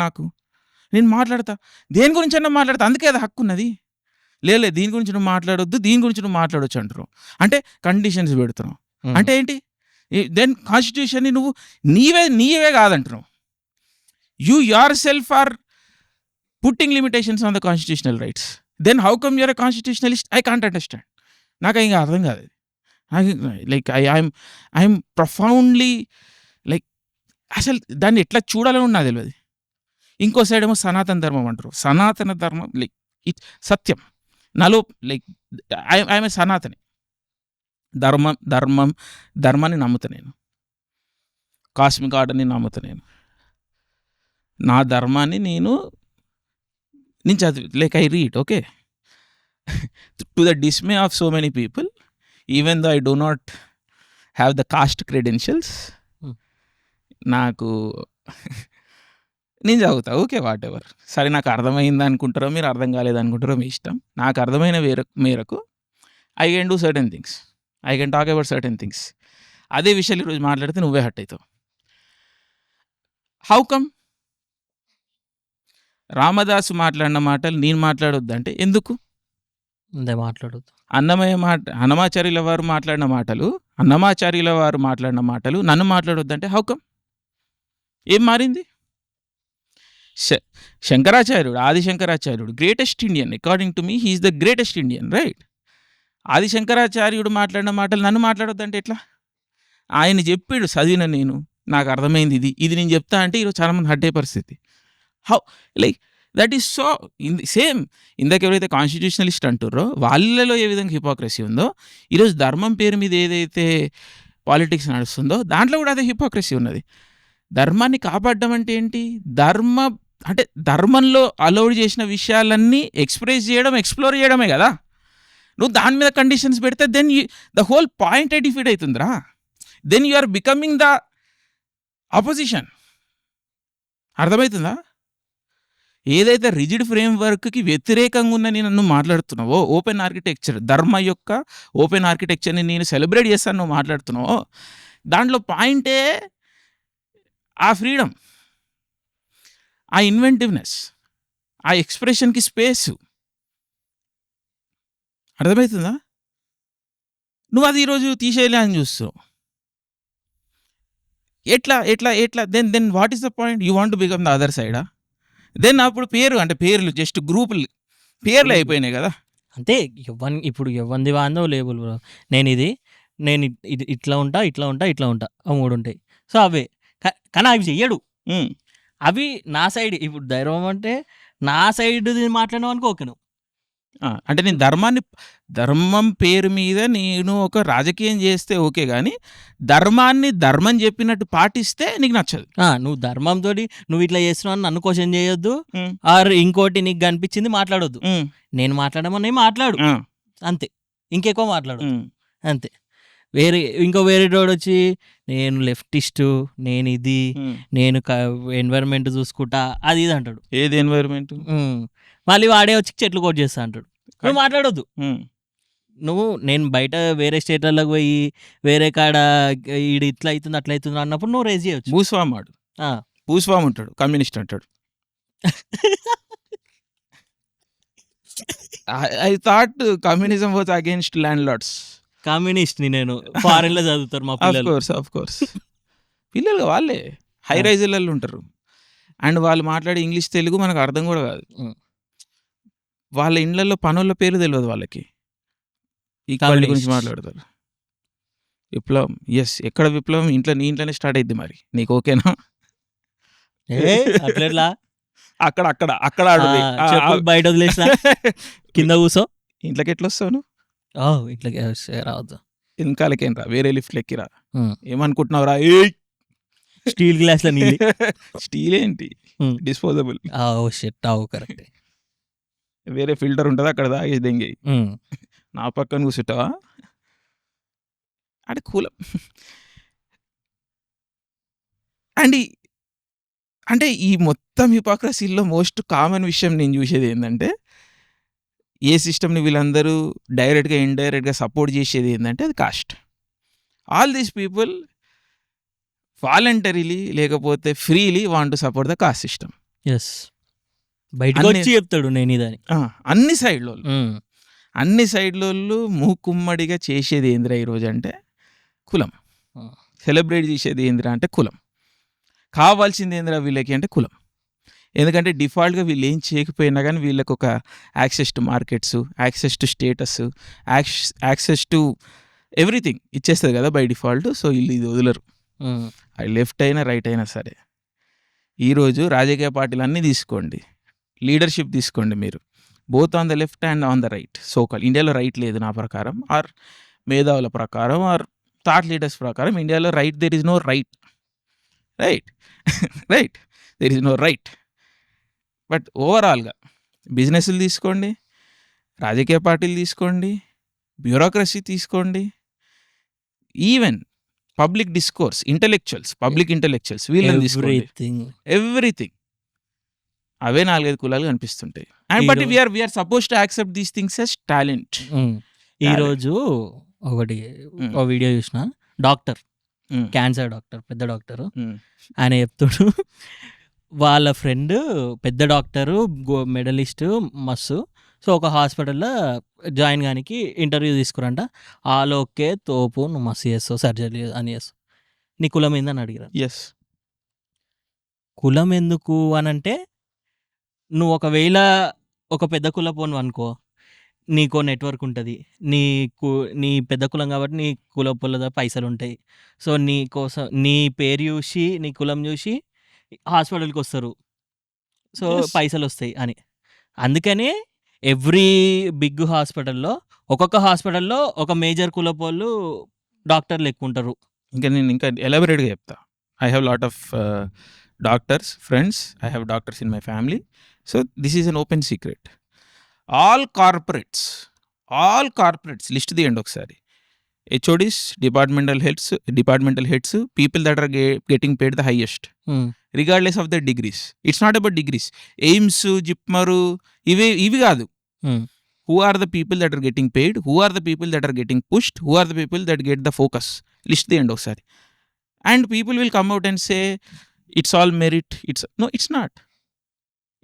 నేను మాట్లాడతా, దేని గురించి అన్నా మాట్లాడతా, అందుకే అది హక్కు ఉన్నది. లేదు దీని గురించి నువ్వు మాట్లాడొద్దు, దీని గురించి నువ్వు మాట్లాడొచ్చు అంటారు. అంటే కండిషన్స్ పెడుతున్నావు. అంటే ఏంటి? దెన్ కాన్స్టిట్యూషన్ని నువ్వు నీవే కాదంటున్నావు. You yourself are putting limitations on the constitutional rights. Then how come you are a constitutionalist? I can't understand. నాకు ఇంకా అర్థం కాదు. లైక్ ఐఎమ్ ప్రొఫౌండ్లీ లైక్ అసలు దాన్ని ఎట్లా చూడాలని నాకు తెలియదు. ఇంకో సైడ్ ఏమో సనాతన ధర్మం అంటారు. సనాతన ధర్మం లైక్ ఇట్ సత్యం నాలో, లైక్ ఐఎమ్ ఏ సనాతని. ధర్మాన్ని నమ్ముతా నేను. కాస్మిక్ ఆర్డర్ని నమ్ముతా నేను. నా ధర్మాన్ని నేను చదివి like I read, okay, to the dismay of so many people, even though I do not have the caste credentials, నాకు నేను చదువుతా, ఓకే, వాట్ ఎవర్. సరే, నాకు అర్థమైంది అనుకుంటారో మీరు, అర్థం కాలేదు అనుకుంటారో మీ ఇష్టం. నాకు అర్థమైన మేరకు I can do certain things, I can talk about certain things. అదే విషయాలు ఈరోజు మాట్లాడితే నువ్వే హట్ అవుతావు. హౌ కమ్ రామదాసు మాట్లాడిన మాటలు నేను మాట్లాడొద్దంటే ఎందుకు? మాట్లాడొద్దు. అన్నమాచార్యుల వారు మాట్లాడిన మాటలు నన్ను మాట్లాడొద్దంటే హౌ కమ్? ఏం మారింది? శంకరాచార్యుడు, ఆదిశంకరాచార్యుడు greatest Indian. According to me he's the greatest Indian, right? ఆదిశంకరాచార్యుడు మాట్లాడిన మాటలు నన్ను మాట్లాడొద్దంటే ఎట్లా? ఆయన చెప్పాడు, చదివిన నేను, నాకు అర్థమైంది ఇది నేను చెప్తా అంటే ఈరోజు చాలామంది హట్ అయ్యే పరిస్థితి. How like that is so same. ఇందాక ఎవరైతే కాన్స్టిట్యూషనలిస్ట్ అంటారో వాళ్ళలో ఏ విధంగా హిపోక్రసీ ఉందో, ఈరోజు ధర్మం పేరు మీద ఏదైతే పాలిటిక్స్ నడుస్తుందో దాంట్లో కూడా అదే హిపోక్రసీ ఉన్నది. ధర్మాన్ని కాపాడడం అంటే ఏంటి? ధర్మంలో అలౌడ్ చేసిన విషయాలన్నీ ఎక్స్ప్రెస్ చేయడం, ఎక్స్ప్లోర్ చేయడమే కదా. నువ్వు దాని మీద కండిషన్స్ పెడితే then the whole point defeat అవుతుందిరా. Then you are becoming the opposition. అర్థమవుతుందా? ఏదైతే రిజిడ్ ఫ్రేమ్ వర్క్కి వ్యతిరేకంగా ఉందని నన్ను మాట్లాడుతున్నావో, ఓపెన్ ఆర్కిటెక్చర్, ధర్మ యొక్క ఓపెన్ ఆర్కిటెక్చర్ని నేను సెలబ్రేట్ చేస్తాను నువ్వు మాట్లాడుతున్నావో, దాంట్లో పాయింటే ఆ ఫ్రీడమ్, ఆ ఇన్వెంటివ్నెస్, ఆ ఎక్స్ప్రెషన్కి స్పేస్. అర్థమవుతుందా? నువ్వు అది ఈరోజు తీసేయాలి అని చూస్తావు. ఎట్లా then what is the point? You want to become the other సైడా? దెన్ అప్పుడు పేర్లు జస్ట్ గ్రూపులు పేర్లు అయిపోయినాయి కదా. అంటే ఇప్పుడు ఎవ్వంది వాందో లేబుల్ బ్రో. నేను ఇది ఇట్లా ఉంటా, ఆ 3 ఉంటాయి. సో అవే, కానీ అవి చెయ్యడు. అవి నా సైడ్. ఇప్పుడు ధైర్యం అంటే నా సైడ్ మాట్లాడినావు అనుకో, ఓకే. నువ్వు అంటే నేను ధర్మం పేరు మీద నేను ఒక రాజకీయం చేస్తే ఓకే, కానీ ధర్మం చెప్పినట్టు పాటిస్తే నీకు నచ్చదు. నువ్వు ధర్మంతో నువ్వు ఇట్లా చేస్తున్నావు నన్ను క్వశ్చన్ చేయొద్దు, ఆర్ ఇంకోటి నీకు కనిపించింది మాట్లాడొద్దు. నేను మాట్లాడమని మాట్లాడు, అంతే. ఇంకెక్కువ మాట్లాడు, అంతే. వేరే రోడ్ వచ్చి నేను లెఫ్టిస్టు, నేను ఇది, నేను ఎన్వైరన్మెంట్ చూసుకుంటా, అది ఇది అంటాడు. ఏది ఎన్వైరన్మెంట్? మళ్ళీ వాడే వచ్చి చెట్లు కోట్ చేస్తా అంటాడు. నువ్వు మాట్లాడొద్దు. నేను బయట వేరే స్టేట్లకు పోయి వేరే కాడ ఈడు ఇట్లా అవుతుంది అట్లా అవుతుంది అన్నప్పుడు నువ్వు రేజ్ చేయొచ్చు. భూస్వామి ఉంటాడు, కమ్యూనిస్ట్ అంటాడు. I thought communism was against landlords. Communist ని నేను ఫారెన్ లో చదువుతారు మా పిల్లలు. ఆఫ్ కోర్స్ పిల్లలు వాళ్ళే హై రైజర్లలో ఉంటారు. అండ్ వాళ్ళు మాట్లాడే ఇంగ్లీష్ తెలుగు మనకు అర్థం కూడా కాదు. వాళ్ళ ఇండ్లలో పనుల పేరు తెలియదు వాళ్ళకి. ఈక్వాలిటీ గురించి మాట్లాడతారు. విప్లవం, ఎస్, ఎక్కడ విప్లవం? నీ ఇంట్లోనే స్టార్ట్ అయింది. మరి నీకు ఓకేనా? అట్లా అక్కడ బయట వదిలేసిన కింద కూసో. ఇంట్లోకి ఎట్లా వస్తావు నువ్వు? ఇంట్లోకి రావద్దు. వెనకాలకేం రా, వేరే లిఫ్ట్ ఎక్కిరా. ఏమనుకుంటున్నావురా? స్టీల్ గ్లాస్ లో నీళ్ళు. స్టీల్ ఏంటి, డిస్పోజబుల్. కరెక్ట్. వేరే ఫిల్టర్ ఉంటుంది, అక్కడ తాగేసి దెంగి నా పక్కన కూర్చుంటావా? అంటే కూలం. అంటే ఈ మొత్తం హిపోక్రసీలో మోస్ట్ కామన్ విషయం నేను చూసేది ఏంటంటే, ఏ సిస్టమ్ని వీళ్ళందరూ డైరెక్ట్గా ఇండైరెక్ట్గా సపోర్ట్ చేసేది ఏంటంటే అది caste. All these people voluntarily లేకపోతే freely want to support the caste system. Yes, బయటకు వచ్చి చెప్తాడు నేను ఇదని. అన్ని సైడ్లో మూకుమ్మడిగా చేసేది ఏందిరా ఈరోజు అంటే కులం. Hmm. సెలబ్రేట్ చేసేది ఏందిరా అంటే కులం. కావాల్సింది ఏందిరా వీళ్ళకి అంటే కులం. ఎందుకంటే డిఫాల్ట్గా వీళ్ళు ఏం చేయకపోయినా కానీ వీళ్ళకి ఒక access to markets, access to status, access to everything ఇచ్చేస్తుంది కదా బై డిఫాల్ట్. సో వీళ్ళు ఇది వదలరు, Hmm. అది లెఫ్ట్ అయినా రైట్ అయినా సరే. ఈరోజు రాజకీయ పార్టీలు అన్నీ తీసుకోండి, లీడర్షిప్ తీసుకోండి మీరు, both on the left and on the right. So-called ఇండియాలో రైట్ లేదు నా ప్రకారం, ఆర్ మేధావుల ప్రకారం, ఆర్ థాట్ లీడర్స్ ప్రకారం ఇండియాలో right, there is no right, right right, there is no right. But ఓవరాల్గా బిజినెస్లు తీసుకోండి, రాజకీయ పార్టీలు తీసుకోండి, బ్యూరోక్రసీ తీసుకోండి, even public discourse, public intellectuals వీళ్ళని తీసుకోండి, Everything. ఎవ్రీథింగ్ అవే 4-5 కులాలు కనిపిస్తుంటాయి. And but we're suppose to accept these things as talent. ఈరోజు ఒకటి ఒక వీడియో చూసిన, డాక్టర్, క్యాన్సర్ డాక్టర్, పెద్ద డాక్టర్, ఆయన చెప్తాడు వాళ్ళ ఫ్రెండ్ పెద్ద డాక్టరు, మెడలిస్ట్ మస్సు. సో ఒక హాస్పిటల్లో జాయిన్ కానికి ఇంటర్వ్యూ తీసుకురంట. ఆలోకే తోపు, నువ్వు మస్తు చేస్తావు సర్జరీ అని చేస్తావు, నీ కులం ఏందని అడిగిరా. ఎస్, కులం ఎందుకు అని అంటే, నువ్వు ఒకవేళ ఒక పెద్ద కులపోను అనుకో, నీకో నెట్వర్క్ ఉంటుంది, నీ పెద్ద కులం కాబట్టి నీ కులపోల పైసలు ఉంటాయి. సో నీ కోసం నీ పేరు చూసి, నీ కులం చూసి హాస్పిటల్కి వస్తారు, సో Yes. పైసలు వస్తాయి అని. అందుకనే ఎవ్రీ బిగ్ హాస్పిటల్లో, ఒక్కొక్క హాస్పిటల్లో ఒక మేజర్ కులపోళ్ళు డాక్టర్లు ఎక్కువ ఉంటారు. నేను ఇంకా ఎలాబరేట్గా చెప్తా. I have lot of doctors friends, I have doctors in my family. So this is an open secret. All corporates list తీయండి ఒకసారి. HODs, departmental heads, people that are getting paid the highest regardless of the degrees. It's not about degrees. AIIMS, JIPMER ఇవి కాదు. Who are the people that are getting paid? Who are the people that are getting pushed? Who are the people that get the focus? List the end ఒకసారి. And people will come out and say, it's all merit. No, it's not.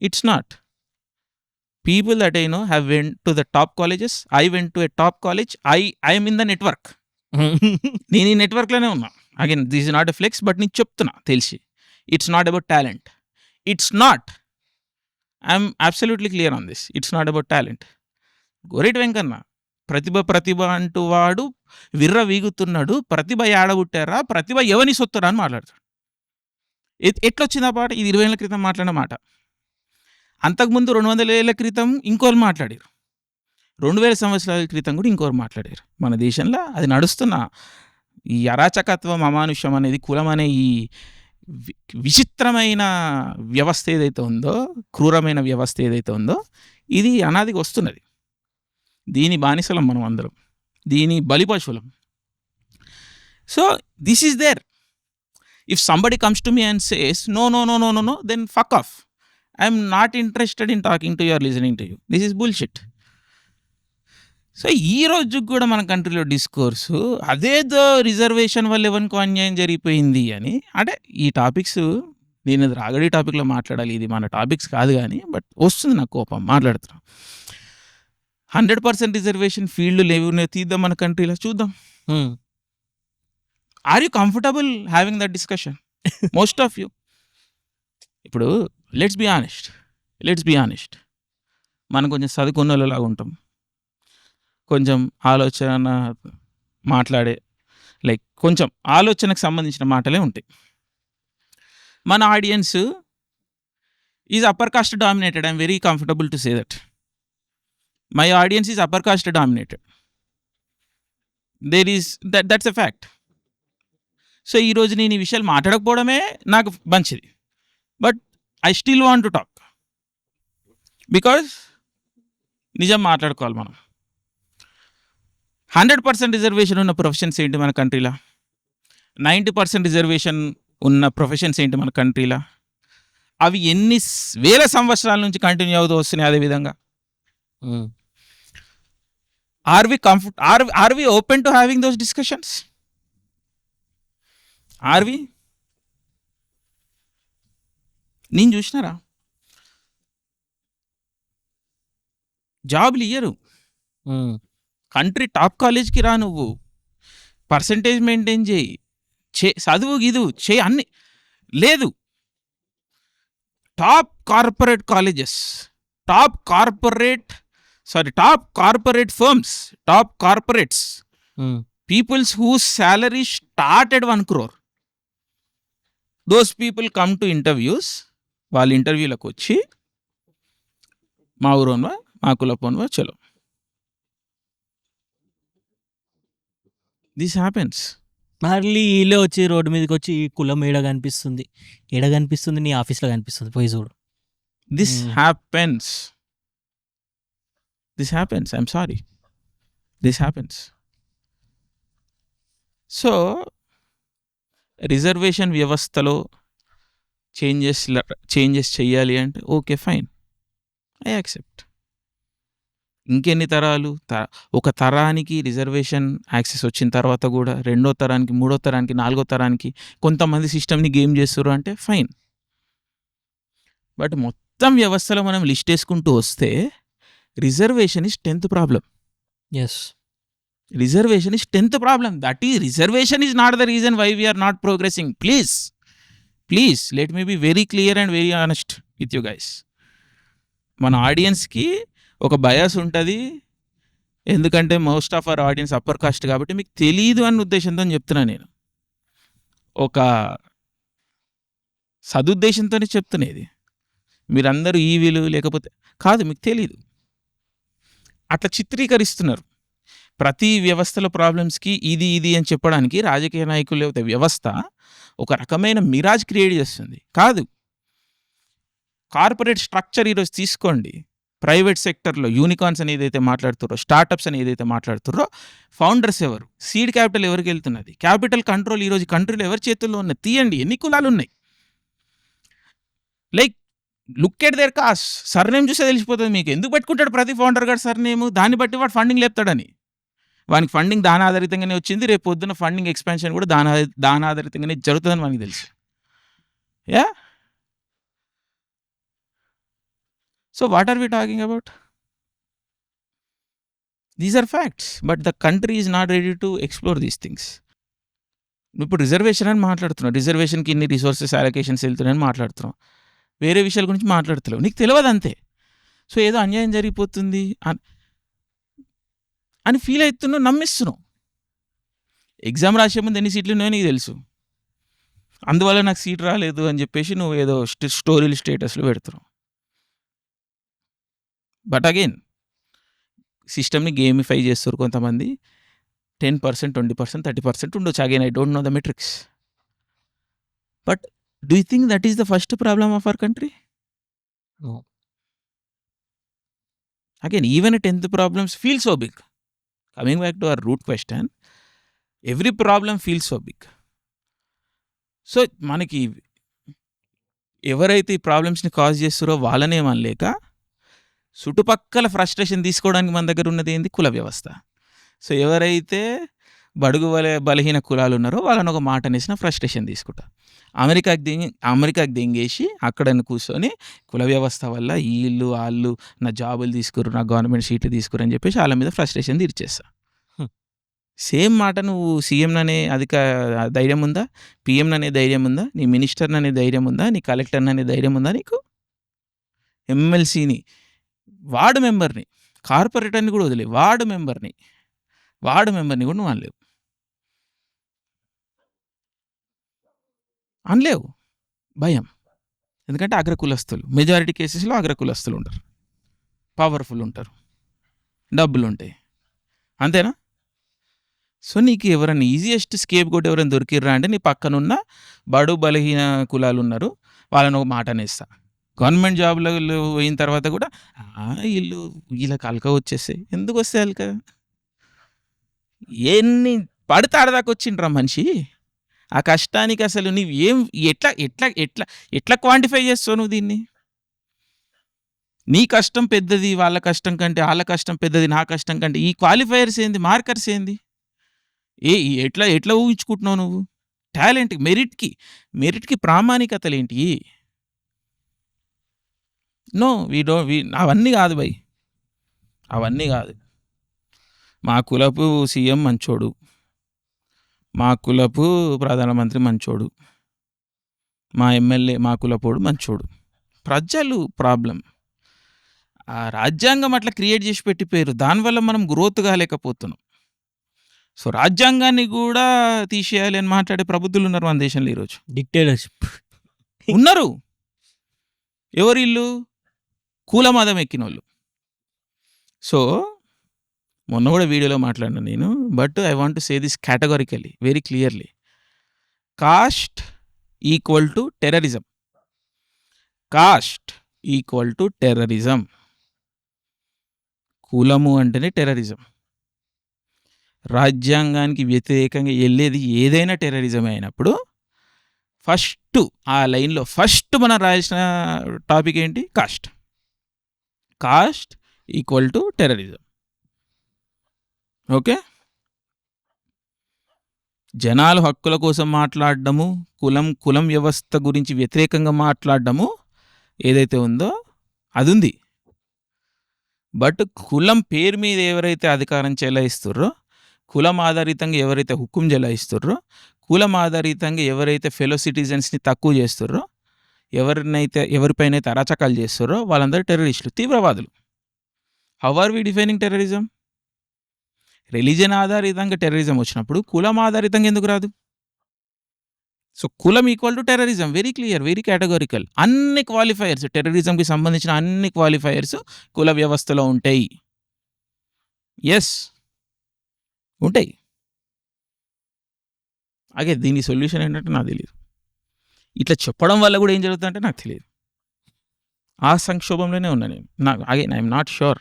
It's not. People that I know have went to the top colleges. I went to a top college. I am in the network. నేను ఈ నెట్వర్క్లోనే ఉన్నా. Again this is not a flex, but నేను చెప్తున్నా తెలిసి. It's not about talent. It's not. I'm absolutely clear on this. It's not about talent. Goreti Venkanna ప్రతిభ అంటూ వాడు విర్ర వీగుతున్నాడు, ప్రతిభ ఏడబుట్టారా, ప్రతిభ ఎవని సొత్తురా అని మాట్లాడతాడు. ఎట్లొచ్చింది ఆ పాట? ఇది 20 ఏళ్ళ క్రితం మాట్లాడిన మాట. అంతకుముందు 200 ఏళ్ళ క్రితం ఇంకోరు మాట్లాడారు, 2000 సంవత్సరాల క్రితం కూడా ఇంకోరు మాట్లాడారు. మన దేశంలో అది నడుస్తున్న ఈ అరాచకత్వం, అమానుష్యం అనేది, కులం అనే ఈ విచిత్రమైన వ్యవస్థ ఏదైతే ఉందో, క్రూరమైన వ్యవస్థ ఏదైతే ఉందో, ఇది అనాదిగా వస్తున్నది. దీని బానిసలం మనం అందరం, దీని బలిపశువులం. So this is there. If somebody comes to me and says no, then fuck off. I'm not interested in talking to you or listening to you. This is bullshit. So ఈ రోజు కూడా మన కంట్రీలో డిస్కోర్సు అదేదో రిజర్వేషన్ వల్ల ఎవరికో అన్యాయం జరిగిపోయింది అని. అంటే ఈ టాపిక్స్ నేను రాగడి టాపిక్లో మాట్లాడాలి, ఇది మన టాపిక్స్ కాదు కానీ, బట్ వస్తుంది నాకు కోపం మాట్లాడుతున్నాం. 100% రిజర్వేషన్ ఫీల్డ్ లేవు, తీద్దాం మన కంట్రీలో, చూద్దాం. Are you comfortable having that discussion? Most of you. ఇప్పుడు లెట్స్ బీ ఆనెస్ట్, మనం కొంచెం చదువుకున్న వాళ్ళలాగా ఉంటాం, కొంచెం ఆలోచన మాట్లాడే, లైక్ కొంచెం ఆలోచనకు సంబంధించిన మాటలే ఉంటాయి. మన audience is upper caste dominated. I'm very comfortable to say that. My audience is upper caste dominated. That's a fact. So ఈరోజు నేను ఈ విషయాలు మాట్లాడకపోవడమే నాకు మంచిది, but I still want to talk, because నిజం మాట్లాడుకోవాలి మనం. 100% రిజర్వేషన్ ఉన్న ప్రొఫెషన్స్ ఏంటి మన కంట్రీలో? 90% రిజర్వేషన్ ఉన్న ప్రొఫెషన్స్ ఏంటి మన కంట్రీలో? అవి ఎన్ని వేల సంవత్సరాల నుంచి కంటిన్యూ అవుతూ వస్తున్నాయి. అదేవిధంగా are we open to having those discussions? Are we? నేను చూసినారా, జాబ్లు ఇయ్యరు. కంట్రీ టాప్ కాలేజ్కి రా నువ్వు, పర్సంటేజ్ మెయింటైన్ చేయి, చదువు గిదువు చేయి, అన్ని లేదు. Top corporate colleges, top corporate firms, top corporates, peoples who's salary started 1 crore. Those people come to interviews. వాళ్ళ ఇంటర్వ్యూలకు వచ్చి మా ఊరోన్వా, మా కులపోన్వా, చలో. This happens. మళ్ళీ వీళ్ళే వచ్చి రోడ్డు మీదకి వచ్చి ఈ కులం ఏడ కనిపిస్తుంది, నీ ఆఫీస్లో కనిపిస్తుంది, పోయి చూడు. This happens. I'm sorry, this happens. So reservation వ్యవస్థలో చేంజెస్ చెయ్యాలి అంటే ఓకే, ఫైన్, ఐ యాక్సెప్ట్. ఇంకెన్ని తరాలు, ఒక తరానికి రిజర్వేషన్ యాక్సెస్ వచ్చిన తర్వాత కూడా 2వ తరానికి, 3వ తరానికి, 4వ తరానికి కొంతమంది సిస్టమ్ని గేమ్ చేస్తారు అంటే ఫైన్. బట్ మొత్తం వ్యవస్థలో మనం లిస్ట్ వేసుకుంటూ వస్తే reservation is 10th problem. Yes, Reservation is 10th problem. That is, reservation is not the reason why we are not progressing. Please, let me be very clear and very honest with you guys. మన ఆడియన్స్కి ఒక bias ఉంటుంది, ఎందుకంటే most of our audience upper caste కాబట్టి మీకు తెలీదు అన్న ఉద్దేశంతో చెప్తున్నా. నేను ఒక సదుద్దేశంతోనే చెప్తున్నది. మీరందరూ ఈవీలు లేకపోతే కాదు, మీకు తెలీదు, అట్లా చిత్రీకరిస్తున్నారు. ప్రతి వ్యవస్థల ప్రాబ్లమ్స్కి ఇది అని చెప్పడానికి రాజకీయ నాయకులు లేకపోతే వ్యవస్థ ఒక రకమైన మిరాజ్ క్రియేట్ చేస్తుంది. కాదు, కార్పొరేట్ స్ట్రక్చర్ ఈరోజు తీసుకోండి. ప్రైవేట్ సెక్టర్లో యూనికార్న్స్ అని ఏదైతే మాట్లాడుతారో, స్టార్టప్స్ అని ఏదైతే మాట్లాడుతారో, ఫౌండర్స్ ఎవరు, సీడ్ క్యాపిటల్ ఎవరికి వెళ్తున్నది, క్యాపిటల్ కంట్రోల్ ఈరోజు కంట్రీలో ఎవరి చేతుల్లో ఉన్నది, తీయండి, ఎన్ని కులాలు ఉన్నాయి. Like look at their caste, surname చూస్తే తెలిసిపోతుంది మీకు. ఎందుకు పెట్టుకుంటాడు ప్రతి ఫౌండర్ గారు సర్నేము? దాన్ని బట్టి వాడు ఫండింగ్ లేపుతాడని. వానికి ఫండింగ్ దాని ఆధారితంగానే వచ్చింది, రేపు పొద్దున్న ఫండింగ్ ఎక్స్పాన్షన్ కూడా దాని ఆధారితంగానే జరుగుతుందని మనకి తెలుసు. Yeah, so what are we talking about? These are facts, but the country is not ready to explore these things. నువ్వు ఇప్పుడు రిజర్వేషన్ అని మాట్లాడుతున్నావు, రిజర్వేషన్కి ఇన్ని రిసోర్సెస్ అలొకేషన్స్ వెళ్తున్నాయని మాట్లాడుతున్నావు, వేరే విషయాల గురించి మాట్లాడుతున్నావు, నీకు తెలియదు అంతే. సో ఏదో అన్యాయం జరిగిపోతుంది అని ఫీల్ అవుతున్నావు, నమ్మిస్తున్నావు. ఎగ్జామ్ రాసే ముందు ఎన్ని సీట్లు ఉన్నాయో నీకు తెలుసు, అందువల్ల నాకు సీట్ రాలేదు అని చెప్పేసి నువ్వు ఏదో స్టోరీలు స్టేటస్లో పెడుతున్నావు. బట్ అగైన్ సిస్టమ్ని గేమిఫై చేస్తారు కొంతమంది. 10%, 20%, 30% ఉండొచ్చు. Again I don't know the metrics. But do you think that is the first problem of our country? No. Again, even a 10th problems feel so big. Coming back to our root question, every problem feels so big. So మనకి ఎవరైతే ఈ ప్రాబ్లమ్స్ని cause చేస్తారో వాళ్ళనేమనలేక చుట్టుపక్కల frustration తీసుకోవడానికి మన దగ్గర ఉన్నది ఏంది? కుల వ్యవస్థ. సో ఎవరైతే బడుగు బలహీన కులాలు ఉన్నారో వాళ్ళని ఒక మాట అనేసిన ఫ్రస్ట్రేషన్ తీసుకుంటా, అమెరికాకి దెంగేసి అక్కడ కూర్చొని కుల వ్యవస్థ వల్ల వీళ్ళు వాళ్ళు నా జాబులు తీసుకురు, నా గవర్నమెంట్ సీట్లు తీసుకురు అని చెప్పేసి వాళ్ళ మీద ఫ్రస్ట్రేషన్ తీర్చేస్తా. సేమ్ మాట నువ్వు సీఎం అనే ధైర్యం ఉందా? పిఎం అనే ధైర్యం ఉందా? నీ మినిస్టర్ అనే ధైర్యం ఉందా? నీ కలెక్టర్ అనే ధైర్యం ఉందా నీకు? ఎమ్మెల్సీని, వార్డు మెంబర్ని, కార్పొరేటర్ని కూడా వదిలే, వార్డు మెంబర్ని కూడా నువ్వు అనలేవు. భయం. ఎందుకంటే అగ్రకులస్తులు, మెజారిటీ కేసెస్లో అగ్రకులస్తులు ఉంటారు, పవర్ఫుల్ ఉంటారు, డబ్బులు ఉంటాయి, అంతేనా? సో నీకు ఎవరైనా ఈజియెస్ట్ స్కేప్ కోట్ ఎవరైనా దొరికిర్రా అంటే నీ పక్కనున్న బడు బలహీన కులాలు ఉన్నారు, వాళ్ళని ఒక మాట అనేస్తా. గవర్నమెంట్ జాబ్లో పోయిన తర్వాత కూడా వీళ్ళకి అలక వచ్చేస్తాయి. ఎందుకు వస్తాయి అలక? ఎన్ని పడితే ఆడదాకా వచ్చిండ్రా మనిషి. ఆ కష్టానికి అసలు నువ్వు ఎట్లా ఎట్లా ఎట్లా ఎట్లా క్వాంటిఫై చేస్తావు నువ్వు దీన్ని? నీ కష్టం పెద్దది వాళ్ళ కష్టం కంటే, వాళ్ళ కష్టం పెద్దది నా కష్టం కంటే. ఈ క్వాలిఫైయర్స్ ఏంది? మార్కర్స్ ఏంది? ఎట్లా ఎట్లా ఊహించుకుంటున్నావు నువ్వు? టాలెంట్, మెరిట్కి ప్రామాణికతలు ఏంటి? నో, అవన్నీ కాదు భయ్, అవన్నీ కాదు. మా కులపు సీఎం మంచోడు, మా కులపు ప్రధానమంత్రి మంచోడు, మా ఎమ్మెల్యే మా కులపోడు మంచోడు. ప్రజలు ప్రాబ్లం. ఆ రాజ్యాంగం అట్లా క్రియేట్ చేసి పెట్టిపోయారు. దానివల్ల మనం గ్రోత్ కాలేకపోతున్నాం. సో రాజ్యాంగాన్ని కూడా తీసేయాలి అని మాట్లాడే ప్రబుద్ధులు ఉన్నారు మన దేశంలో ఈరోజు. డిక్టేటర్షిప్. ఉన్నారు. ఎవరిల్లు? కుల మదం ఎక్కినోళ్ళు. సో మొన్న కూడా వీడియోలో మాట్లాడినా నేను. But I want to say this కేటగారికల్లీ, very clearly. Cost equal to terrorism. Cost equal to terrorism. కులము అంటేనే టెర్రరిజం. రాజ్యాంగానికి వ్యతిరేకంగా వెళ్ళేది ఏదైనా టెర్రరిజం అయినప్పుడు ఫస్ట్ ఆ లైన్లో ఫస్ట్ మనం రాయాల్సిన టాపిక్ ఏంటి? Cost. Cost equal to terrorism. Okay, జనాలు హక్కుల కోసం మాట్లాడడము, కులం వ్యవస్థ గురించి వ్యతిరేకంగా మాట్లాడడము ఏదైతే ఉందో అది ఉంది. బట్ కులం పేరు మీద ఎవరైతే అధికారం చెలాయిస్తుర్రో, కులం ఆధారితంగా ఎవరైతే హుకుం చెలాయిస్తుర్రో, కులం ఆధారితంగా ఎవరైతే ఫెలో సిటిజన్స్ని తక్కువ చేస్తుర్రో, ఎవరిపైనైతే అరాచకాలు చేస్తుర్రో వాళ్ళందరూ టెర్రరిస్టులు, తీవ్రవాదులు. How are we defining terrorism? Religion ఆధారితంగా టెర్రరిజం వచ్చినప్పుడు కులం ఆధారితంగా ఎందుకు రాదు? సో కులం equal to terrorism, very clear, very categorical. అన్ని క్వాలిఫైయర్స్, టెర్రరిజంకి సంబంధించిన అన్ని క్వాలిఫైయర్స్ కుల వ్యవస్థలో ఉంటాయి. ఎస్, ఉంటాయి. అగే దీని సొల్యూషన్ ఏంటంటే నాకు తెలియదు. ఇట్లా చెప్పడం వల్ల కూడా ఏం జరుగుతుందంటే నాకు తెలియదు. ఆ సంక్షోభంలోనే ఉన్నా నేను. నాకు again I'm not sure.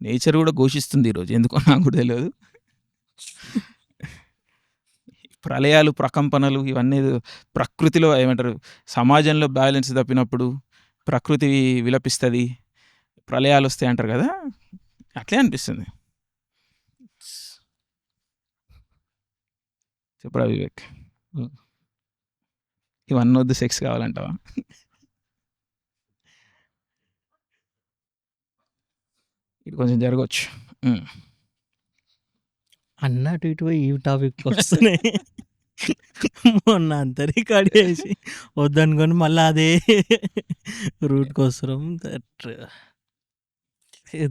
Nature కూడా ఘోషిస్తుంది ఈరోజు, ఎందుకో నాకు కూడా తెలియదు. ప్రళయాలు, ప్రకంపనలు ఇవన్నీ ప్రకృతిలో ఏమంటారు, సమాజంలో బ్యాలెన్స్ తప్పినప్పుడు ప్రకృతి విలపిస్తుంది, ప్రళయాలు వస్తాయి అంటారు కదా, అట్లే అనిపిస్తుంది. చెప్పరా వివేక్, ఇవన్నీ వద్దు, సెక్స్ కావాలంటావా? ఇది కొంచెం జరగవచ్చు. అన్నట్టు ఇటు ఈ టాపిక్ వస్తున్నాయి. మొన్న అంతా రికార్డ్ చేసి వద్దనుకొని మళ్ళీ అదే రూట్కి వస్తున్నాం.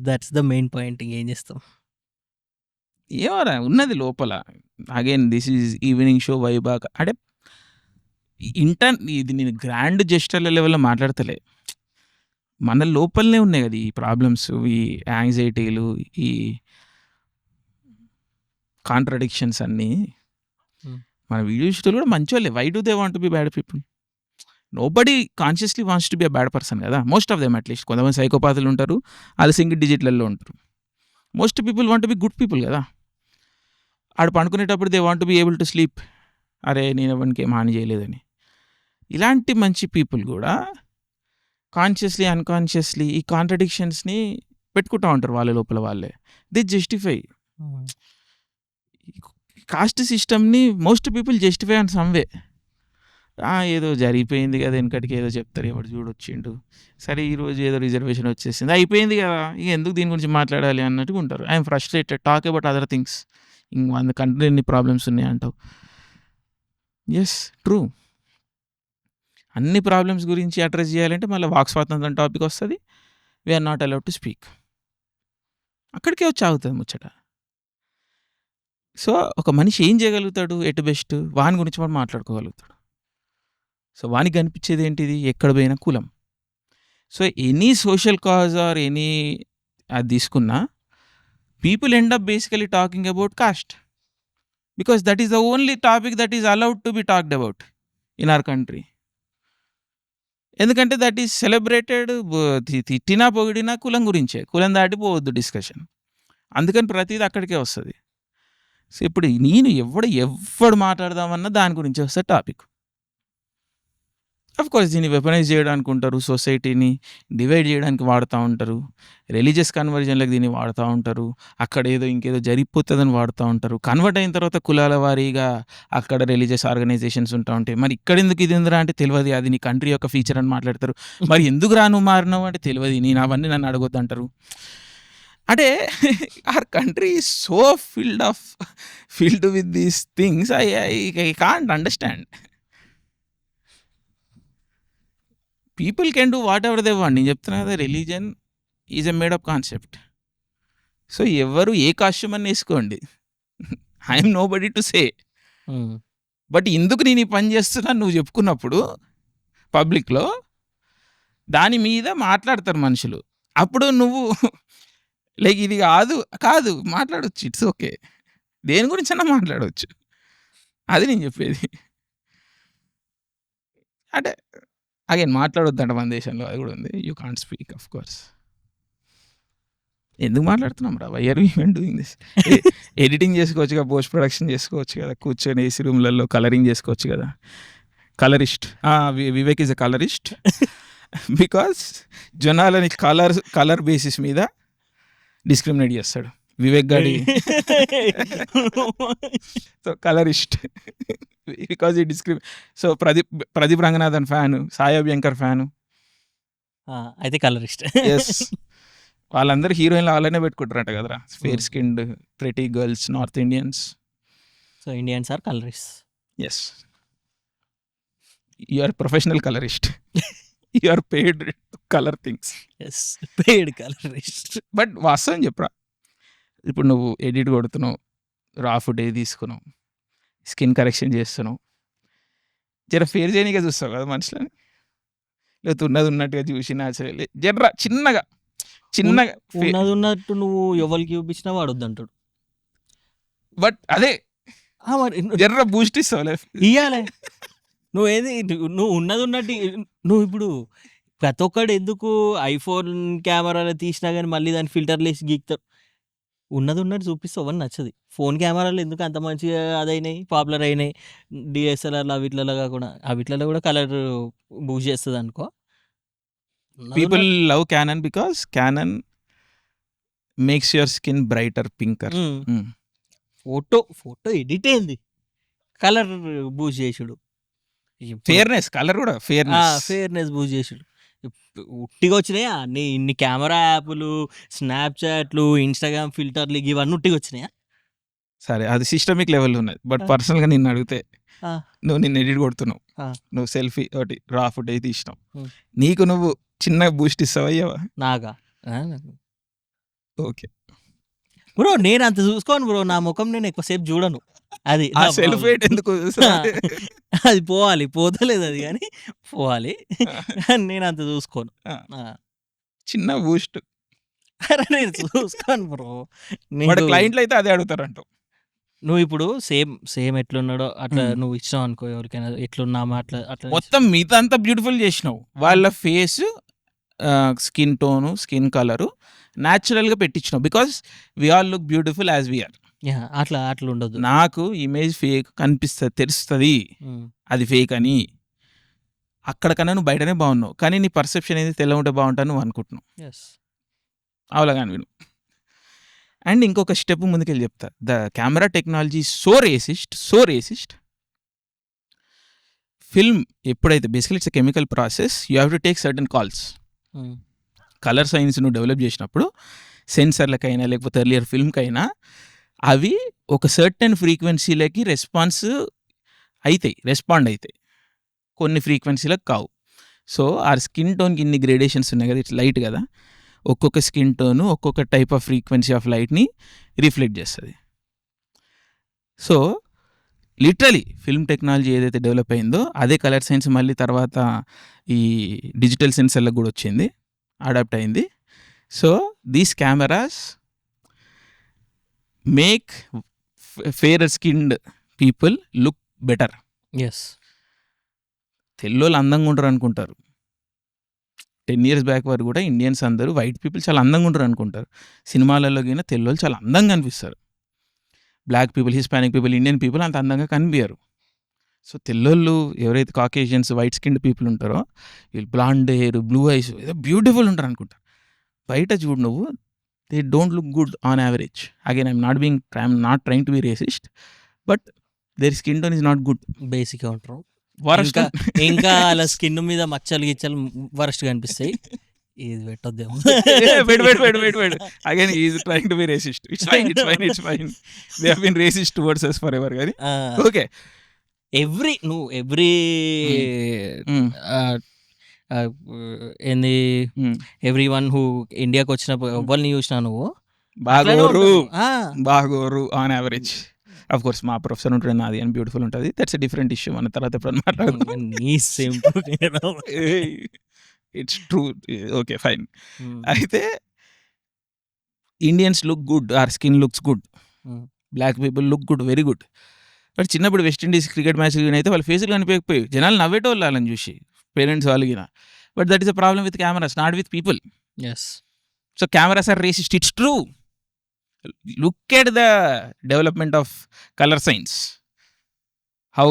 That's the main point. ఇంకేం చేస్తాం? ఏమరా ఉన్నది లోపల. Again this is evening show వైబాగ్. అంటే ఇది నేను గ్రాండ్ జెస్టర్ల లెవెల్లో మాట్లాడతలే, మన లోపలనే ఉన్నాయి కదా ఈ ప్రాబ్లమ్స్, ఈ యాంగ్జైటీలు, ఈ కాంట్రడిక్షన్స్ అన్నీ. మన వీడియో షూటర్లు కూడా మంచి వాళ్ళే. Why do they want to be bad people? Nobody consciously wants to be a bad person కదా, మోస్ట్ ఆఫ్ దెమ్. అట్లీస్ట్ కొంతమంది సైకోపాతులు ఉంటారు, అది సింగిల్ డిజిట్లలో ఉంటారు. Most people want to be good people కదా. ఆడు పండుకునేటప్పుడు they want to be able to sleep, అరే నేను ఎవరికి ఏం హాని చేయలేదని. ఇలాంటి మంచి పీపుల్ కూడా కాన్షియస్లీ అన్కాన్షియస్లీ ఈ కాంట్రడిక్షన్స్ని పెట్టుకుంటూ ఉంటారు వాళ్ళ లోపల వాళ్ళే. దే జస్టిఫై కాస్ట్ సిస్టమ్ని. Most people justify on some way. ఏదో జరిగిపోయింది కదా, వెనకటికి ఏదో చెప్తారు, ఎవడు చూడొచ్చిండు, సరే ఈరోజు ఏదో రిజర్వేషన్ వచ్చేసింది, అయిపోయింది కదా, ఇక ఎందుకు దీని గురించి మాట్లాడాలి అన్నట్టుగా ఉంటారు. I'm frustrated, talk about other things. ఇంక మన కంట్రీ ఎన్ని ప్రాబ్లమ్స్ ఉన్నాయి అంటావు. Yes, true. అన్ని ప్రాబ్లమ్స్ గురించి అడ్రస్ చేయాలంటే మళ్ళీ వాక్ స్వాతంత్రం టాపిక్ వస్తుంది. We are not allowed to speak. అక్కడికే వచ్చి ఆగుతుంది ముచ్చట. సో ఒక మనిషి ఏం చేయగలుగుతాడు? ఎట్ బెస్ట్ వాని గురించి మనం మాట్లాడుకోగలుగుతాడు. సో వానికి కనిపించేది ఏంటిది? ఎక్కడ పోయినా కులం. So any social cause or any అది తీసుకున్నా, people end up basically talking about cost, because that is the only topic that is allowed to be talked about in our country. ఎందుకంటే దట్ ఈస్ సెలబ్రేటెడ్. తిట్టినా పొగిడినా కులం గురించే, కులం దాటిపోవద్దు discussion. అందుకని ప్రతిదీ అక్కడికే వస్తుంది. సో ఇప్పుడు నేను ఎవడు మాట్లాడదామన్నా దాని గురించి వస్తుంది టాపిక్. అఫ్ కోర్స్ దీన్ని వెపనైజ్ చేయడానికి ఉంటారు, సొసైటీని డివైడ్ చేయడానికి వాడుతూ ఉంటారు, రిలీజియస్ కన్వర్జన్లకు దీన్ని వాడుతూ ఉంటారు, అక్కడ ఏదో ఇంకేదో జరిగిపోతుందని వాడుతూ ఉంటారు. కన్వర్ట్ అయిన తర్వాత కులాల వారీగా అక్కడ రిలీజియస్ ఆర్గనైజేషన్స్ ఉంటా ఉంటాయి. మరి ఇక్కడ ఎందుకు ఇది ఉందిరా అంటే తెలియదు, అది నీ కంట్రీ యొక్క ఫీచర్ అని మాట్లాడతారు. మరి ఎందుకు రా నువ్వు మారినావు అంటే తెలియదు, నేను అవన్నీ నన్ను అడగొద్దు అంటారు. అంటే our country is so filled with these things. I can't understand. People can do whatever they want. నేను చెప్తున్నా కదా, religion is a made up concept. So ఎవరు ఏ కాస్ట్యూమ్ అని వేసుకోండి, I'm nobody to say. But ఎందుకు నేను ఈ పని చేస్తున్నాను నువ్వు చెప్పుకున్నప్పుడు పబ్లిక్లో దాని మీద మాట్లాడతారు మనుషులు. అప్పుడు నువ్వు లైక్ ఇది కాదు మాట్లాడవచ్చు, ఇట్స్ ఓకే, దేని గురించి అన్నా మాట్లాడవచ్చు. అది నేను చెప్పేది. అంటే అగైన్ మాట్లాడొద్దంట మన దేశంలో, అది కూడా ఉంది. You can't speak of course. ఎందుకు మాట్లాడుతున్నాం రా, why are we even doing this? Editing చేసుకోవచ్చు కదా, పోస్ట్ ప్రొడక్షన్ చేసుకోవచ్చు కదా, కూర్చొని ఏసీ రూమ్లలో కలరింగ్ చేసుకోవచ్చు కదా. Colourist, Vivek is a colourist because జనాలని కలర్ బేసిస్ మీద డిస్క్రిమినేట్ చేస్తాడు వివేక్ గాడి. సో కలరిస్ట్ బికాజ్ ఈ so Pradeep Ranganathan fan, Sai Abhyankar fan, అయితే కలరిస్ట్. ఎస్, వాళ్ళందరూ హీరోయిన్లు వాళ్ళనే పెట్టుకుంటారంట కదరా, fair skinned pretty girls, north Indians. So Indians are colourist. Yes, you are professional colourist. You are paid to colour things. Yes, paid colourist. But వాస్తవం చెప్పరా, ఇప్పుడు నువ్వు ఎడిట్ కొడుతున్నావు, రా ఫుడ్ తీసుకున్నావు, స్కిన్ కరెక్షన్ చేస్తున్నావు, జర ఫేర్ చేయనిగా చూస్తావు కదా మనుషులని, లేకపోతే ఉన్నది ఉన్నట్టుగా చూసి న్యాచురల్ జర్ర చిన్నగా ఉన్నది ఉన్నట్టు నువ్వు ఎవరికి చూపించినా వాడొద్దంటాడు. బట్ అదే జర్ర బూస్ట్ ఇస్తావు ఇయ్యాలే. నువ్వు ఉన్నది ఉన్నట్టు నువ్వు ఇప్పుడు ప్రతి ఒక్కడు ఎందుకు ఐఫోన్ కెమెరాలో తీసినా కానీ మళ్ళీ దాని ఫిల్టర్లు వేసి గీక్తారు. ఉన్నది ఉన్నట్టు చూపిస్తావు అని నచ్చది. ఫోన్ కెమెరాలు ఎందుకు అంత మంచిగా అదైనాయి, పాపులర్ అయినాయి. డిఎస్ఎల్ఆర్లు అవిట్లలో కాకుండా అవిట్లలో కూడా కలర్ బూస్ట్ చేస్తుంది అనుకో. People love Canon because Canon makes your skin brighter, pinker. Photo edit అయింది, కలర్ బూస్ట్ చేసుడు, ఫేర్నెస్, కలర్ కూడా ఫేర్నెస్ బూస్ట్ చేసుడు. ఉట్టిగా వచ్చినాయా ఇన్ని కెమెరా యాప్లు, స్నాప్చాట్లు, ఇన్స్టాగ్రామ్ ఫిల్టర్లు ఇవన్నీ ఉట్టిగా వచ్చినాయా? సరే, అది సిస్టమిక్ లెవెల్ ఉన్నది. బట్ పర్సనల్గా నిన్ను అడిగితే, నువ్వు నిన్ను ఎడిట్ కొడుతున్నావు, నువ్వు సెల్ఫీ ఒకటి రా ఫుడ్ అయితే ఇష్టం, నీకు నువ్వు చిన్న బూస్ట్ ఇస్తావు అయ్యావా? నాగా ఓకే బ్రో, నేను అంత చూసుకోను బ్రో, నా ముఖం నేను ఎక్కువసేపు చూడను. అది సెల్ఫీ ఎందుకు అది పోవాలి, పోతలేదు అది కానీ పోవాలి. నేను అంత చూసుకోను, చిన్న బూస్ట్ నేను చూసుకోను బ్రో. క్లయింట్లు అయితే అదే అడుగుతారంట. నువ్వు ఇప్పుడు సేమ్ ఎట్లున్నాడో అట్లా నువ్వు ఇచ్చినావు అనుకో ఎవరికైనా, ఎట్లున్నామా అట్లా మొత్తం మిగతా అంతా బ్యూటిఫుల్ చేసినావు. వాళ్ళ face, skin tone, skin colour న్యాచురల్గా పెట్టించినావు. Because we all look beautiful as we are. అట్లా ఉండదు. నాకు ఇమేజ్ ఫేక్ కనిపిస్తుంది, తెలుస్తుంది అది ఫేక్ అని. అక్కడికన్నా నువ్వు బయటనే బాగున్నావు, కానీ నీ పర్సెప్షన్ ఏది తెల్ల ఉంటే బాగుంటా నువ్వు అనుకుంటున్నావు. అవలాగాని విను. అండ్ ఇంకొక స్టెప్ ముందుకెళ్ళి చెప్తా, the camera technology so racist. Film ఎప్పుడైతే basically it's chemical process, you have to take certain calls. Colour science నువ్వు డెవలప్ చేసినప్పుడు సెన్సర్లకైనా లేకపోతే ఎర్లియర్ ఫిల్మ్కైనా అవి ఒక సర్టన్ ఫ్రీక్వెన్సీలకి రెస్పాండ్ అవుతాయి, కొన్ని ఫ్రీక్వెన్సీలకు కావు. సో ఆ స్కిన్ టోన్కి ఇన్ని గ్రేడేషన్స్ ఉన్నాయి కదా, ఇట్స్ లైట్ కదా, ఒక్కొక్క స్కిన్ టోను ఒక్కొక్క టైప్ ఆఫ్ ఫ్రీక్వెన్సీ ఆఫ్ లైట్ని రిఫ్లెక్ట్ చేస్తుంది. సో లిటరలీ ఫిల్మ్ టెక్నాలజీ ఏదైతే డెవలప్ అయిందో అదే కలర్ సైన్స్ మళ్ళీ తర్వాత ఈ డిజిటల్ సెన్సర్లకు కూడా వచ్చింది, అడాప్ట్ అయింది. So these cameras make fair skinned people look better. తెల్లోళ్ళు అందంగా ఉంటారు అనుకుంటారు. 10 years బ్యాక్ వరకు కూడా ఇండియన్స్ అందరూ వైట్ పీపుల్ చాలా అందంగా ఉంటారు అనుకుంటారు. సినిమాలలో కింద తెల్లోళ్ళు చాలా అందంగా కనిపిస్తారు. Black people, Hispanic people, Indian people అంత అందంగా కనిపించరు. సో తెల్లోళ్ళు ఎవరైతే కాకేషియన్స్, వైట్ స్కిన్డ్ పీపుల్ ఉంటారో వీళ్ళు బ్లాండ్ హెయిర్, బ్లూ ఐస్, ఏదో బ్యూటిఫుల్ ఉంటారు అనుకుంటారు. బయట చూడు నువ్వు, they don't look good on average. Again I'm not trying to be racist, but their skin tone is not good. బేసిక్గా ఉంటారు ఇంకా అలా స్కిన్ మీద మచ్చలు గిచ్చలు వరస్ట్ గా అనిపిస్తాయి. ఇది పెట్టొద్దేమో. wait. Again, he is trying to be racist. It's fine. They have been racist towards us forever. Gani. Okay. Every Mm. ఏంది Mm. ఎవ్రీ వన్ హూ ఇండియాకి వచ్చినప్పుడు ఎవరిని చూసినా నువ్వు బాగోరు ఆన్ యావరేజ్. అఫ్ కోర్స్ మా ప్రొఫెసర్ ఉంటుంది, నాది అని బ్యూటిఫుల్ ఉంటుంది. That's a different issue. మన తర్వాత ఎప్పుడు మాట్లాడదాం. నీ same it's true. Okay fine. అయితే Indians look good, or skin looks good, black people look good, very good. But చిన్నప్పుడు వెస్టిండీస్ క్రికెట్ మ్యాచ్ అయితే వాళ్ళ ఫేసులు కనిపించకపోయి జనాలు నవ్వేటోళ్ళు వాళ్ళని చూసి, పేరెంట్స్ వాళ్ళకి. But that is a problem with cameras, not with people. So cameras are racist, it's true. Look at the development of color science, how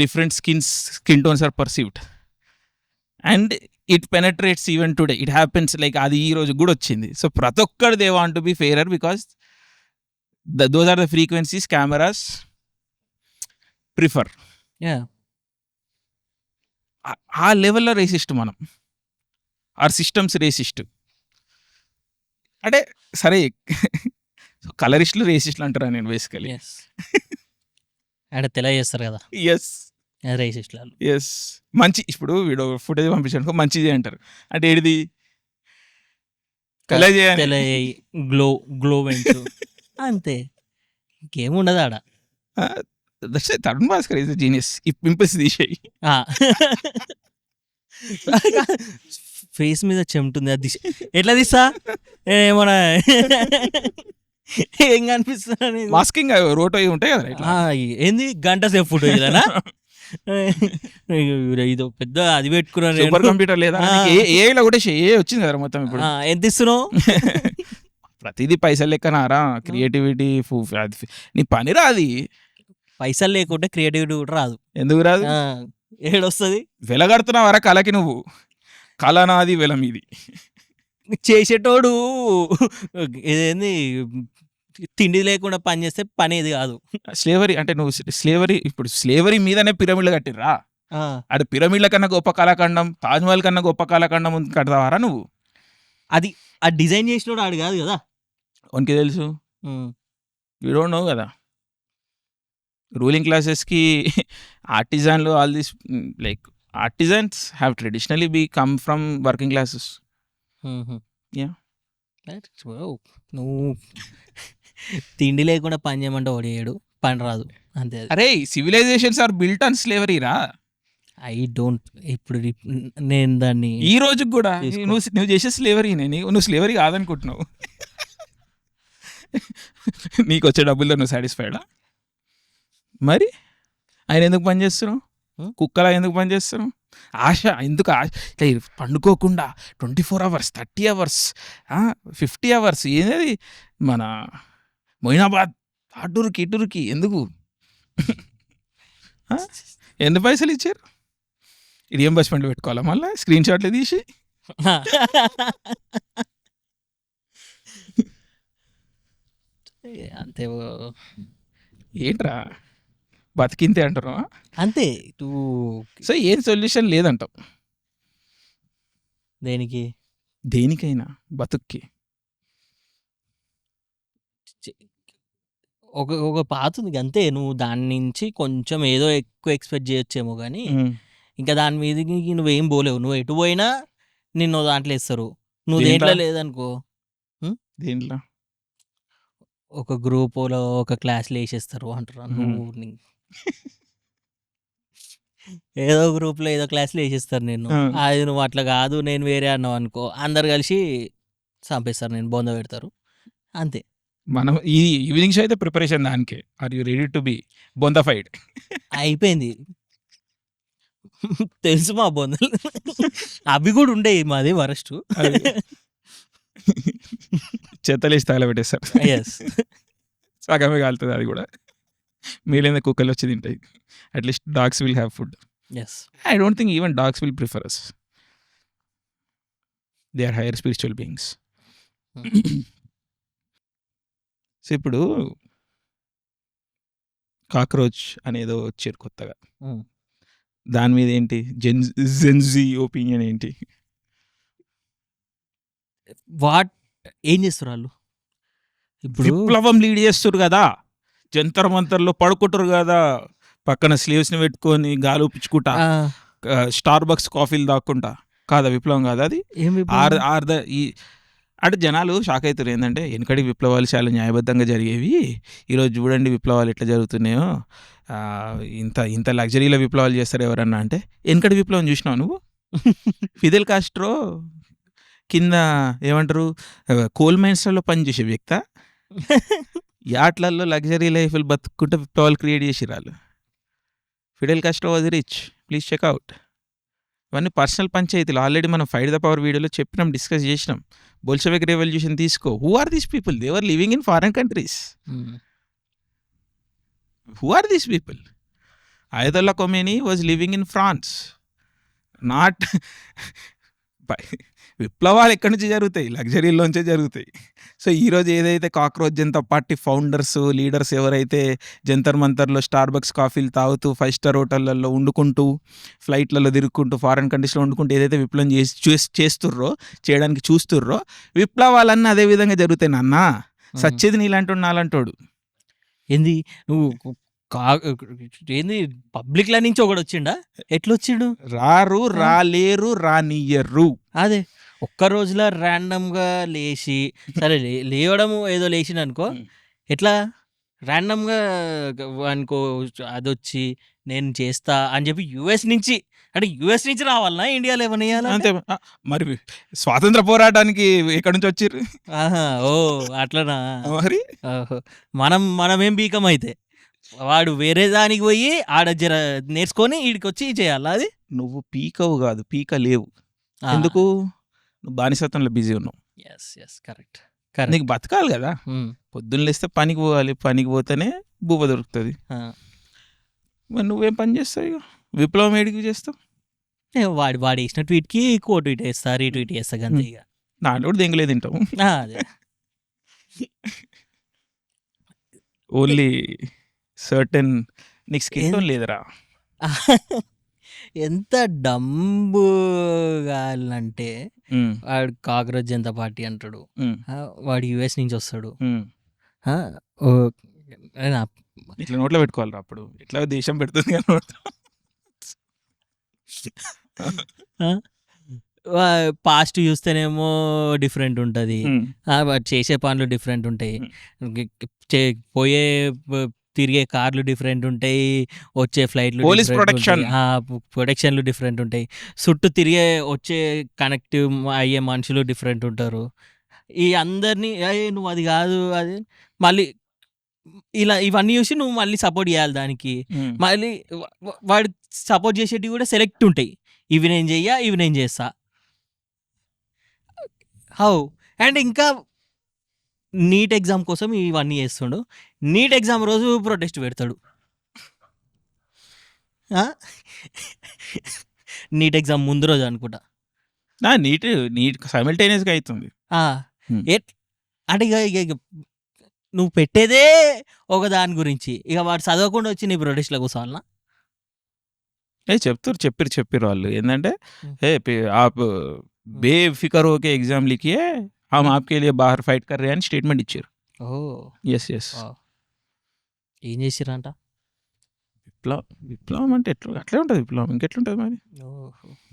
different skin tones are perceived, and it penetrates even today. It happens like adi ee roju good ochindi. So prati okkadu they want to be fairer because those are the frequencies cameras prefer. ఆ లెవెల్లో racist మనం, are systems racist. అంటే సరే కలరిస్టులు రేసిస్టులు అంటారా నేను basically. అంటే తెలియజేస్తారు కదా. Yes racist yes. మంచి ఇప్పుడు వీడియో ఫుటేజ్ పంపించాను మంచిది అంటారు. అంటే ఏడిది తెలియజేయాలి, గ్లో అంతే, ఇంకేముండదు ఆడ. Tarun Bhaskar is genius. ఈ పింపుల్స్ తీసేయి. ఫేస్ మీద చెమటుంది, అది ఎట్లా తీస్తా ఏమన్నా ఏం కనిపిస్తుంది. మాస్కింగ్ రోటో ఉంటాయి కదా, ఏంది గంట సేపు ఫోటో ఇదేనా. ఇదో పెద్ద అది పెట్టుకున్నాను, సూపర్ కంప్యూటర్ లేదా ఏలో కూడా ఏ వచ్చింది కదా మొత్తం. ఇప్పుడు ఎంత ఇస్తున్నావు? ప్రతిదీ పైసలు లెక్కనారా. క్రియేటివిటీ నీ పని రాది. పైసలు లేకుంటే క్రియేటివిటీ కూడా రాదు. ఎందుకు రాదు? ఏడొస్తుంది. వెలగడుతున్నావరా కళకి నువ్వు. కళ నాది, వెల మీది. చేసేటోడు ఏదేంది తిండి లేకుండా పని చేస్తే పని ఏది కాదు. స్లేవరీ అంటే నువ్వు స్లేవరీ, ఇప్పుడు స్లేవరీ మీదనే పిరమిడ్లు కట్టిర్రా. అటు పిరమిడ్ల కన్నా గొప్ప కళాఖండం, తాజ్మహల్ కన్నా గొప్ప కళాఖండం కడతావారా నువ్వు? అది ఆ డిజైన్ చేసినోడు ఆడు కాదు కదా. వానికి తెలుసు, యూ డోంట్ నో కదా. రూలింగ్ క్లాసెస్కి ఆర్టిజన్లు, all this like artisans have traditionally come from working classes. Yeah. నువ్వు తిండి లేకుండా పని చేయమంటే ఓడియాడు, పని రాదు అంతే. అరే civilisations are built on slavery రా. ఐ డోంట్, ఇప్పుడు నేను దాన్ని ఈ రోజు కూడా నువ్వు చేసే స్లేవరీనే. నువ్వు స్లేవరీ కాదనుకుంటున్నావు. నీకు వచ్చే డబ్బుల్లో నువ్వు సాటిస్ఫైడా? మరి ఆయన ఎందుకు పని చేస్తున్నావు? కుక్కలా ఎందుకు పని చేస్తాను? ఆశ ఎందుకు? ఆశ పండుకోకుండా 24 hours, 30 hours, 50 hours ఏది మన మొయినాబాద్ అటురుకి ఎందుకు? ఎన్ని పైసలు ఇచ్చారు? రియంబర్స్మెంట్ పెట్టుకోవాలా మళ్ళీ స్క్రీన్ షాట్లు తీసి? అంతే. ఏంట్రా బతికింతే అంటారు అంతే. సో ఏం సొల్యూషన్ లేదంటావు దేనికి? దేనికైనా బతుక్కి ఒక పాత ఉంది అంతే. నువ్వు దాని నుంచి కొంచెం ఏదో ఎక్కువ ఎక్స్పెక్ట్ చేయొచ్చేమో కానీ ఇంకా దాని మీదకి నువ్వేం పోలేవు. నువ్వు ఎటు పోయినా నిన్ను దాంట్లో వేస్తారు. నువ్వు దేంట్లో లేదనుకో, దేంట్లో ఒక గ్రూప్లో ఒక క్లాస్లో వేసేస్తారు అంటారు. నువ్వు ఏదో గ్రూప్లో ఏదో క్లాస్లో వేసేస్తారు నేను. అది నువ్వు అట్లా కాదు నేను వేరే అన్నావు అనుకో, అందరు కలిసి చంపేస్తారు, నేను బొంద పెడతారు అంతే. మనం ఈ ఈవినింగ్ షో అయితే ప్రిపరేషన్ దానికే. Are you ready to be bona fide? అయిపోయింది. తెలుసు మా బొందలు అవి కూడా ఉండే. మాది వరస్ట్. చెత్తలేసి తగలబెట్టేస్తారు. సగమే కాలుతుంది అది కూడా. మీలైన కుక్కలు వచ్చి తింటాయి. At least dogs will have food. I don't think even dogs will prefer us. They are higher spiritual beings. So ఇప్పుడు కాక్రోచ్ అనేదో వచ్చారు కొత్తగా. దాని మీద ఏంటి జెన్జీ ఒపీనియన్ ఏంటి? వాట్ ఏం చేస్తారు వాళ్ళు ఇప్పుడు? విప్లవం లీడ్ చేస్తురు కదా, జంతర్ మంతర్లో పడుకుంటారు కదా, పక్కన స్లీవ్స్ని పెట్టుకొని గాలి ఊపించుకుంటా, ఆ, స్టార్ బక్స్ కాఫీలు తాక్కుంటా. కాదా విప్లవం కాదా అది? ఏం విప్లవం? ఈ అంటే జనాలు షాక్ అవుతారు. ఏంటంటే వెనకటి విప్లవాలు చాలా న్యాయబద్ధంగా జరిగేవి, ఈరోజు చూడండి విప్లవాలు ఎట్లా జరుగుతున్నాయో, ఆ, ఇంత ఇంత లగ్జరీలో విప్లవాలు చేస్తారు ఎవరన్నా అంటే. వెనకటి విప్లవం చూసినావు నువ్వు? ఫిదెల్ కాస్ట్రో కింద ఏమంటారు కోల్ మైన్స్లలో పనిచేసే వ్యక్త, యాట్లలో లగ్జరీ లైఫ్లు బతుక్కుంటే విప్లవాలు క్రియేట్ చేసిర్రు వాళ్ళు. Fidel Castro was rich, please check out. ఇవన్నీ పర్సనల్ పంచాయతీలు. ఆల్రెడీ మనం ఫైట్ ద పవర్ వీడియోలో చెప్పినాం, డిస్కస్ చేసినాం. బోల్షెవిక్ రెవల్యూషన్ తీసుకో, who are these people? They were living in foreign countries. Who are these people? Ayatollah Khomeini was living in France. Not విప్లవాలు ఎక్కడి నుంచి జరుగుతాయి? లగ్జరీలోంచే జరుగుతాయి. సో ఈరోజు ఏదైతే cockroach Janata party founders, leaders ఎవరైతే జంతర్ మంతర్లో స్టార్ బక్స్ కాఫీలు తాగుతూ 5 స్టార్ హోటళ్ళల్లో వండుకుంటూ, ఫ్లైట్లలో తిరుగుకుంటూ, ఫారెన్ కంట్రీస్లో వండుకుంటూ ఏదైతే విప్లవం చేస్తుర్రో, చేయడానికి చూస్తుర్రో, విప్లవాలన్నీ అదే విధంగా జరుగుతాయి నాన్న. సచ్చేది నీలాంటి నాలంటోడు. ఏంది నువ్వు ఏంది పబ్లిక్ లా నుంచి ఒకడు వచ్చిండా? ఎట్లొచ్చిండు? రాలేరు, రానియ్యరు. అదే ఒక్క రోజులో ర్యాండమ్ గా లేచి, సరే లేవడం ఏదో లేచిండు అనుకో, ఎట్లా ర్యాండమ్ గా అనుకో అదొచ్చి నేను చేస్తా అని చెప్పి యుఎస్ నుంచి, అంటే యుఎస్ నుంచి రావాలనా ఇండియాలో ఏమన్నా అంతే. మరి స్వాతంత్ర పోరాటానికి ఎక్కడి నుంచి వచ్చిర్రు? ఆహా, ఓ అట్లనా? మరి ఓహో, మనమేం బీకం అయితే, వాడు వేరే దానికి పోయి ఆడ జర నేర్చుకొని ఈడికి వచ్చి చేయాలా అది? నువ్వు పీకవు కాదు, పీక లేవు. ఎందుకు? నువ్వు బానిసత్వంలో బిజీ ఉన్నావు. కరెక్ట్. నీకు బతకాలి కదా. పొద్దున్న లేస్తే పనికి పోవాలి, పనికి పోతేనే బూబ దొరుకుతుంది. మరి నువ్వేం పని చేస్తావు? ఇక విప్లవం ఏడికి చేస్తావు? వాడు వేసిన ట్వీట్కి కో ట్వీట్ వేస్తా, రీట్వీట్ చేస్తా అంతే. ఇక దాంట్లో కూడా దెంగలే తింటావు. అదే ఓన్లీ సర్టెన్ నీకు స్కిన్ లేదురా. ఎంత డంబు గాలంటే, వాడు కాక్రోచ్ జనతా పార్టీ అంటాడు, వాడు యుఎస్ నుంచి వస్తాడు. ఇట్లా నోట్లో పెట్టుకోవాలి. అప్పుడు ఇట్లా దేశం పెడుతుంది కానీ పాస్ట్ చూస్తేనేమో డిఫరెంట్ ఉంటుంది, చేసే పనులు డిఫరెంట్ ఉంటాయి, పోయే తిరిగే కార్లు డిఫరెంట్ ఉంటాయి, వచ్చే ఫ్లైట్లు ప్రొటెక్షన్లు డిఫరెంట్ ఉంటాయి, చుట్టూ తిరిగే వచ్చే కనెక్టివ్ అయ్యే మనుషులు డిఫరెంట్ ఉంటారు. ఈ అందరినీ నువ్వు అది కాదు అది మళ్ళీ ఇలా ఇవన్నీ చూసి నువ్వు మళ్ళీ సపోర్ట్ చేయాలి దానికి. మళ్ళీ వాడు సపోర్ట్ చేసేటివి కూడా సెలెక్ట్ ఉంటాయి, ఇవి నేను చెయ్యా, ఇవి నేను చేస్తా. హౌ? అండ్ ఇంకా నీట్ ఎగ్జామ్ కోసం ఇవన్నీ చేస్తుండు. నీట్ ఎగ్జామ్ రోజు ప్రొటెస్ట్ పెడతాడు. నీట్ ఎగ్జామ్ ముందు రోజు అనుకుంటా. నీట్ సైమల్టేనియస్గా అవుతుంది. అంటే ఇక నువ్వు పెట్టేదే ఒక దాని గురించి, ఇక వాడు చదవకుండా వచ్చి నీ ప్రొటెస్ట్లో కూర్చోవాలనా? చెప్పారు వాళ్ళు ఏంటంటే, आप बेफिक्र होके एग्जाम लिखिए, हम आपके लिए बाहर फाइट कर रहे हैं అని స్టేట్మెంట్ ఇచ్చారు. ఎస్ ఏం చేసిరంట? విప్లవం అంటే అట్లే ఉంటుంది. విప్లవం ఇంకెట్లుంటుంది మరి?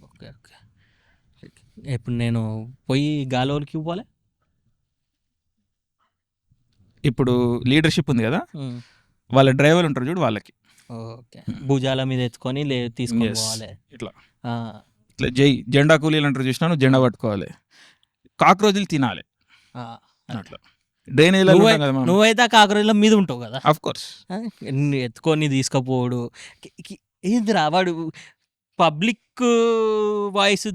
ఓకే. ఇప్పుడు నేను పోయి గాలోకి ఇవ్వాలి. ఇప్పుడు లీడర్షిప్ ఉంది కదా, వాళ్ళ డ్రైవర్లు ఉంటారు చూడు, వాళ్ళకి భుజాల మీద ఎత్తుకొని తీసుకొని పోవాలి. ఇట్లా జెండా కూలీలు అంటారు చూసినా, నువ్వు జెండా పట్టుకోవాలి, కాక్రోజులు తినాలి. అట్లా డ్రైనేజ్ నువ్వైతే ఆ కాక్రోజుల మీద ఉంటావు కదా, ఆఫ్ కోర్స్. ఎత్తుకొని తీసుకపోడు ఏందిరా? వాడు పబ్లిక్ వాయిస్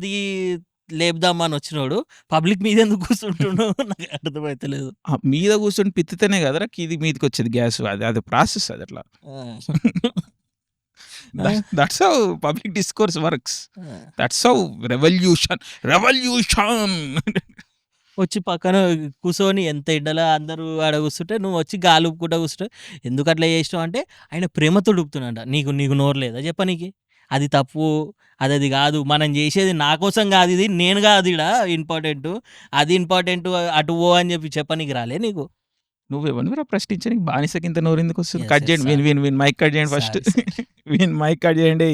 లేపుదామని వచ్చినోడు పబ్లిక్ మీద ఎందుకు కూర్చుంటున్నావు? నాకు అర్థమైతలేదు. మీద కూర్చొని పిత్తితేనే కదరా ఇది మీదకి వచ్చేది గ్యాస్. అది ప్రాసెస్. అది అట్లా. That's how public discourse works. That's how revolution వచ్చి పక్కన కూర్చొని ఎంత ఎండలా అందరూ ఆడ కూర్చుంటే నువ్వు వచ్చి గాలి ఊపుకుంటా కూర్చుంటే ఎందుకు అట్లా చేసినావు అంటే ఆయన ప్రేమతో ఊపుతున్నాడ. నీకు నోరు లేదా చెప్పనీకి? అది తప్పు, అది కాదు, మనం చేసేది నా కోసం కాదు, ఇది నేను కాదు ఇడ ఇంపార్టెంట్, అది ఇంపార్టెంట్, అటు ఓ అని చెప్పి చెప్పనీకి రాలే నీకు. నువ్వెవరినిరా ప్రశ్నించడానికి? బానిసకి ఇంత నోరెందుకు వస్తుంది? Yes, కట్ yes, చేయండి, sorry. విన్ మైక్ కట్ చేయండి ఫస్ట్. Sorry, sorry. విన్ మైక్ కట్ చేయండి.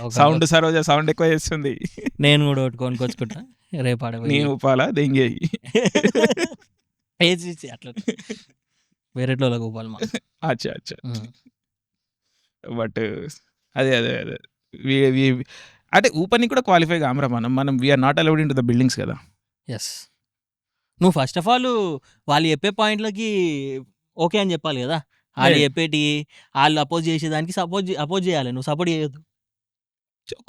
ఒక సౌండ్ సరోజ సౌండ్ ఎక్కువ చేస్తుంది. నేను కూడా ఒకటి కొనుక్కొచ్చుకుంటా రేపు ఆడపోయి. నేను ఉపాలా దెంగేయి. అట్లా వేరేట్లోకి ఊపాలి మా. అచ్చా అచ్చా. బట్ అదే అంటే ఊపని కూడా క్వాలిఫై కామరా మనం we are not allowed in to the buildings కదా. ఎస్, నువ్వు ఫస్ట్ ఆఫ్ ఆల్ వాళ్ళు చెప్పే పాయింట్లకి ఓకే అని చెప్పాలి కదా. వాళ్ళు చెప్పేటి వాళ్ళు అపోజ్ చేసేదానికి అపోజ్ చేయాలి, నువ్వు సపోర్ట్ చేయొద్దు.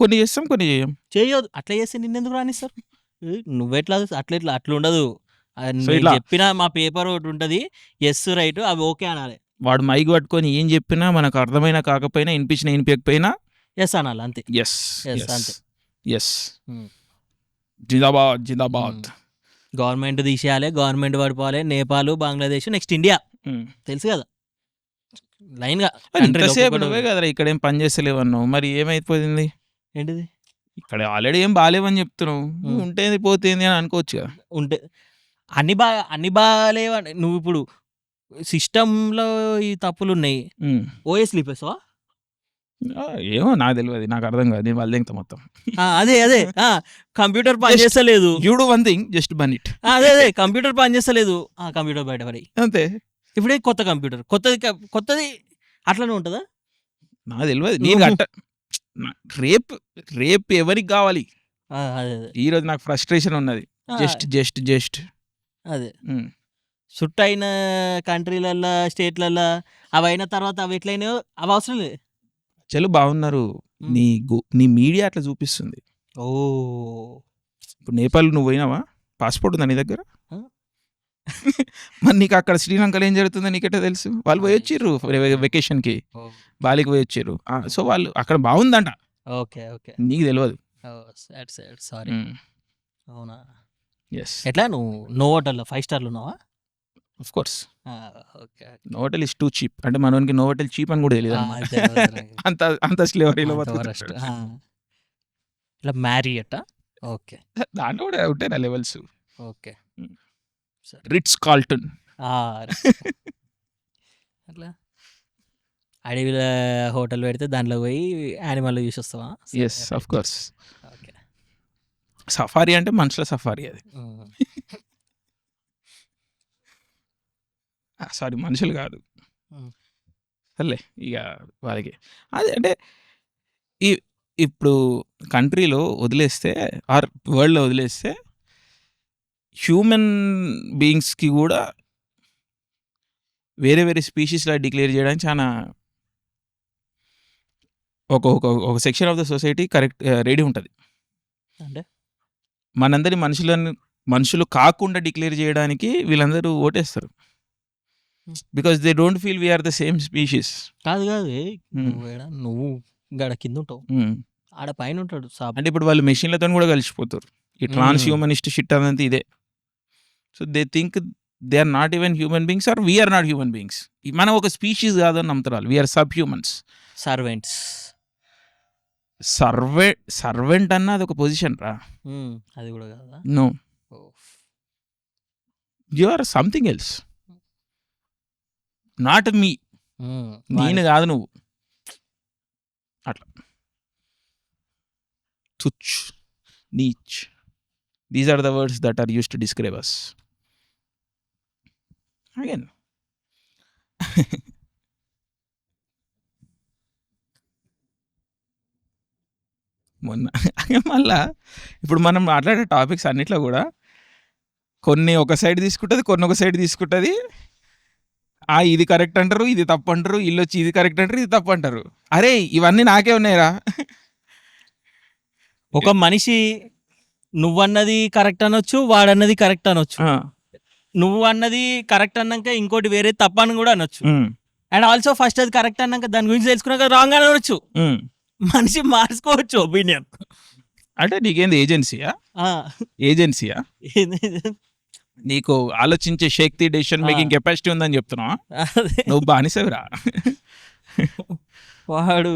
కొన్ని చేస్తాం కొన్ని చేయొద్దు. అట్లా చేస్తే నిన్నెందుకు రానిస్తారు? నువ్వెట్లా అట్లా ఉండదు. So ఇట్లా చెప్పిన మా పేపర్ ఒకటి ఉంటుంది, ఎస్ రైట్, అవి ఓకే అనాలి. వాడు మైక్ పట్టుకొని ఏం చెప్పినా మనకు అర్థమైనా కాకపోయినా వినిపించకపోయినా ఎస్ అనాలి అంతే. ఎస్ Yes, అంతే. ఎస్ జిందాబాద్ జిందాబాద్. గవర్నమెంట్ తీసేయాలి, గవర్నమెంట్ పడిపోవాలి. నేపాల్, బంగ్లాదేశ్, నెక్స్ట్ ఇండియా, తెలుసు కదా లైన్ గా. ఎంతసేపు నువ్వే కదరా ఇక్కడ ఏం పని చేస్తలేవన్నావు, మరి ఏమైపోయింది? ఏంటిది? ఇక్కడ ఆల్రెడీ ఏం బాగాలేవని చెప్తున్నావు, ఉంటేది పోతేంది అని అనుకోవచ్చు కదా. ఉంటే అన్ని బాగాలేవని నువ్వు ఇప్పుడు సిస్టంలో ఈ తప్పులు ఉన్నాయి. ఓఎస్ లిపేసావా? ఏమో నాకు తెలియదు, నాకు అర్థం కాదు. నేను వాళ్ళ దింగతా మొత్తం. అదే కంప్యూటర్ పని చేస్తలేదు. You do one thing, just bun it. అదే కంప్యూటర్ పని చేస్తలేదు, కంప్యూటర్ బయట పడి అంతే. ఇప్పుడే కొత్త కంప్యూటర్, కొత్తది అట్లనే ఉంటుందా? నాకు తెలియదు. నేను అట్ట రేపు ఎవరికి కావాలి? అదే ఈరోజు నాకు ఫ్రస్ట్రేషన్ ఉన్నది. జస్ట్ అదే చుట్టైన కంట్రీలల్లో, స్టేట్లల్లో అవి అయిన తర్వాత అవి ఎట్లయినాయో అవి అవసరం లేదు. చలు బాగున్నారు, నీ మీడియా అట్లా చూపిస్తుంది. ఓ, ఇప్పుడు నేపాల్ నువ్వు పోయినావా? పాస్పోర్ట్ ఉందా నీ దగ్గర? మరి నీకు అక్కడ శ్రీలంకలో ఏం జరుగుతుందో నీకెట్టా తెలుసు? వాళ్ళు పోయి వచ్చిర్రు వెకేషన్కి, బాలికి పోయి వచ్చిర్రు. సో వాళ్ళు అక్కడ బాగుందంట, ఓకే నీకు తెలియదు. సారీ. అవునా? ఎస్. ఎట్లా నువ్వు నో హోటల్లో 5 స్టార్లు ఉన్నావా? Of course. Okay. Novotel is two cheap. అంటే మనకి నోవటెల్ చీప్ అని కూడా తెలియదు. అంత స్లేవరీలో ఇలా మ్యారియట్. ఓకే, దాంట్లో కూడా ఉంటాయి నా లెవెల్స్. ఓకే, రిట్స్ కార్ల్టన్ అట్లా అడవిలో హోటల్ పెడితే దాంట్లో పోయి యానిమల్ చూసి వస్తావా? Yes of course. Okay, safari అంటే మనుషుల సఫారీ అది. సారీ, మనుషులు కాదు. సర్లే ఇక వాళ్ళకి అదే అంటే ఇప్పుడు కంట్రీలో వదిలేస్తే ఆర్ వరల్డ్లో వదిలేస్తే హ్యూమన్ బీయింగ్స్కి కూడా వేరే స్పీషీస్లా డిక్లేర్ చేయడానికి చాలా ఒక section of the society correct ready ఉంటుంది. అంటే మనందరి మనుషులు కాకుండా డిక్లేర్ చేయడానికి వీళ్ళందరూ ఓటేస్తారు. Because they don't feel we are the same species. కాదు నువ్వు గడ కింద ఉంటావు, ఆడ పైన ఉంటాడు. అంటే ఇప్పుడు వాళ్ళు మెషిన్లతో కూడా కలిసిపోతారు. ఈ ట్రాన్స్ హ్యూమనిస్ట్ షిట్ అదంతా ఇదే. So they think they are not even human beings are we are not human beings. మనం ఒక స్పీషీస్ కాదని నమ్ముతారు. We are sub humans. సర్వెంట్ అన్న అది ఒక పొజిషన్ రా. అది కూడా కాదా? No, you are something else, not me. నేను కాదు నువ్వు. అట్లా తుచ్, నీచ్, these are the words that are used to describe us. Again మళ్ళా ఇప్పుడు మనం మాట్లాడే టాపిక్స్ అన్నిట్లో కూడా కొన్ని ఒక సైడ్ తీసుకుంటుంది, కొన్ని ఒక సైడ్ తీసుకుంటుంది. ఇది కరెక్ట్ అంటారు, ఇది తప్పు అంటారు, వీళ్ళు వచ్చి ఇది కరెక్ట్ అంటారు, ఇది తప్పు అంటారు. అరే ఇవన్నీ నాకే ఉన్నాయిరా. ఒక మనిషి నువ్వన్నది కరెక్ట్ అనొచ్చు, వాడన్నది కరెక్ట్ అనొచ్చు. నువ్వు అన్నది కరెక్ట్ అన్నాక ఇంకోటి వేరే తప్పని కూడా అనొచ్చు. అండ్ ఆల్సో ఫస్ట్ అది కరెక్ట్ అన్నాక దాని గురించి తెలుసుకున్నాక రాంగ్ అని అనొచ్చు. మనిషి మార్చుకోవచ్చు ఒపీనియన్. అంటే నీకేంది ఏజెన్సీయా? నీకు ఆలోచించే శక్తి, డెసిషన్ మేకింగ్ కెపాసిటీ ఉందని చెప్తున్నావా? నువ్వు బానిసవిరా. వాడు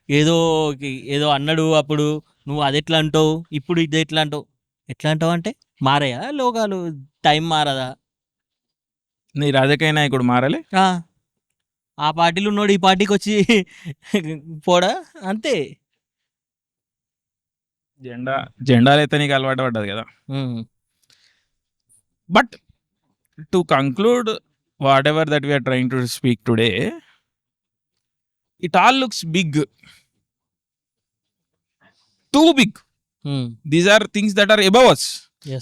ఏదో ఏదో అన్నాడు అప్పుడు, నువ్వు అదెట్లా అంటావు, ఇప్పుడు ఇది ఎట్లా అంటావు. ఎట్లా అంటావు అంటే మారాయా లోకాలు, టైం మారదా? నీ రాజకీయ నాయకుడు మారాలి. ఆ! ఆ పార్టీలో ఉన్నోడు ఈ పార్టీకి వచ్చి పోడా అంతే. జెండాలైతే నీకు అలవాటు పడ్డది కదా. But to conclude whatever that we are trying to speak today, it all looks big, too big. These are things that are above us.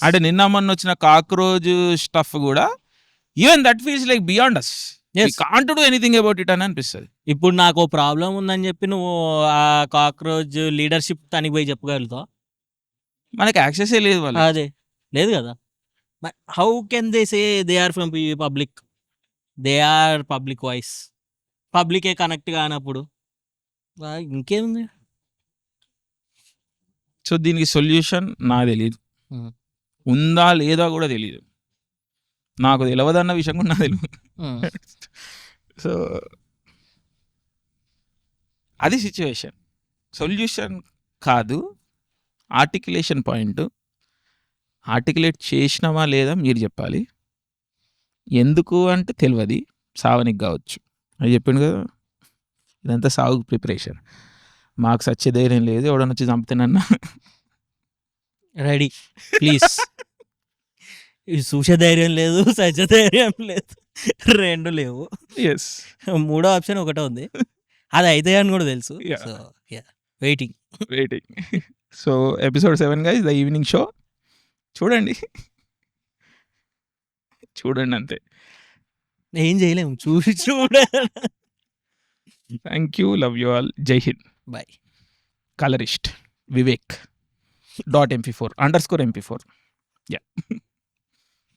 అంటే నిన్న మొన్న వచ్చిన కాక్రోజ్ స్టఫ్ కూడా even that feels like beyond us. Can't do anything about it అని అనిపిస్తుంది. ఇప్పుడు నాకు problem ఉందని చెప్పి నువ్వు ఆ కాక్రోచ్ లీడర్షిప్ తనకి పోయి చెప్పగలుగుతావు? మనకి యాక్సెస్ లేదు వాళ్ళు. అదే లేదు కదా. How can they say they are from public? They are public voice. పబ్లికే కనెక్ట్ కానప్పుడు ఇంకేముంది? సో దీనికి సొల్యూషన్ నాకు తెలియదు, ఉందా లేదా కూడా తెలియదు. నాకు తెలియదన్న విషయం కూడా నాకు తెలియదు. సో అది సిచ్యువేషన్. సొల్యూషన్ కాదు, ఆర్టికులేషన్ పాయింట్. ఆర్టికులేట్ చేసినామా లేదా మీరు చెప్పాలి. ఎందుకు అంటే తెలియదు, సావనికి కావచ్చు అది చెప్పిండు కదా. ఇదంతా సాగు ప్రిపరేషన్. మాకు సచ్చే ధైర్యం లేదు, ఎవడన్నా వచ్చి చంపుతానన్నా రెడీ ప్లీజ్. చూసే ధైర్యం లేదు, సచ్చే ధైర్యం లేదు, రెండు లేవు. ఎస్, మూడో ఆప్షన్ ఒకటే ఉంది, అది అయితే అని కూడా తెలుసు. Yeah. So waiting. So episode 7 guys, the evening show. చూడండి అంతే, ఏం చేయలేము, చూడ. Thank you, love you all, జై Hind. Bye. Colourist Vivek .mp4 _MP4.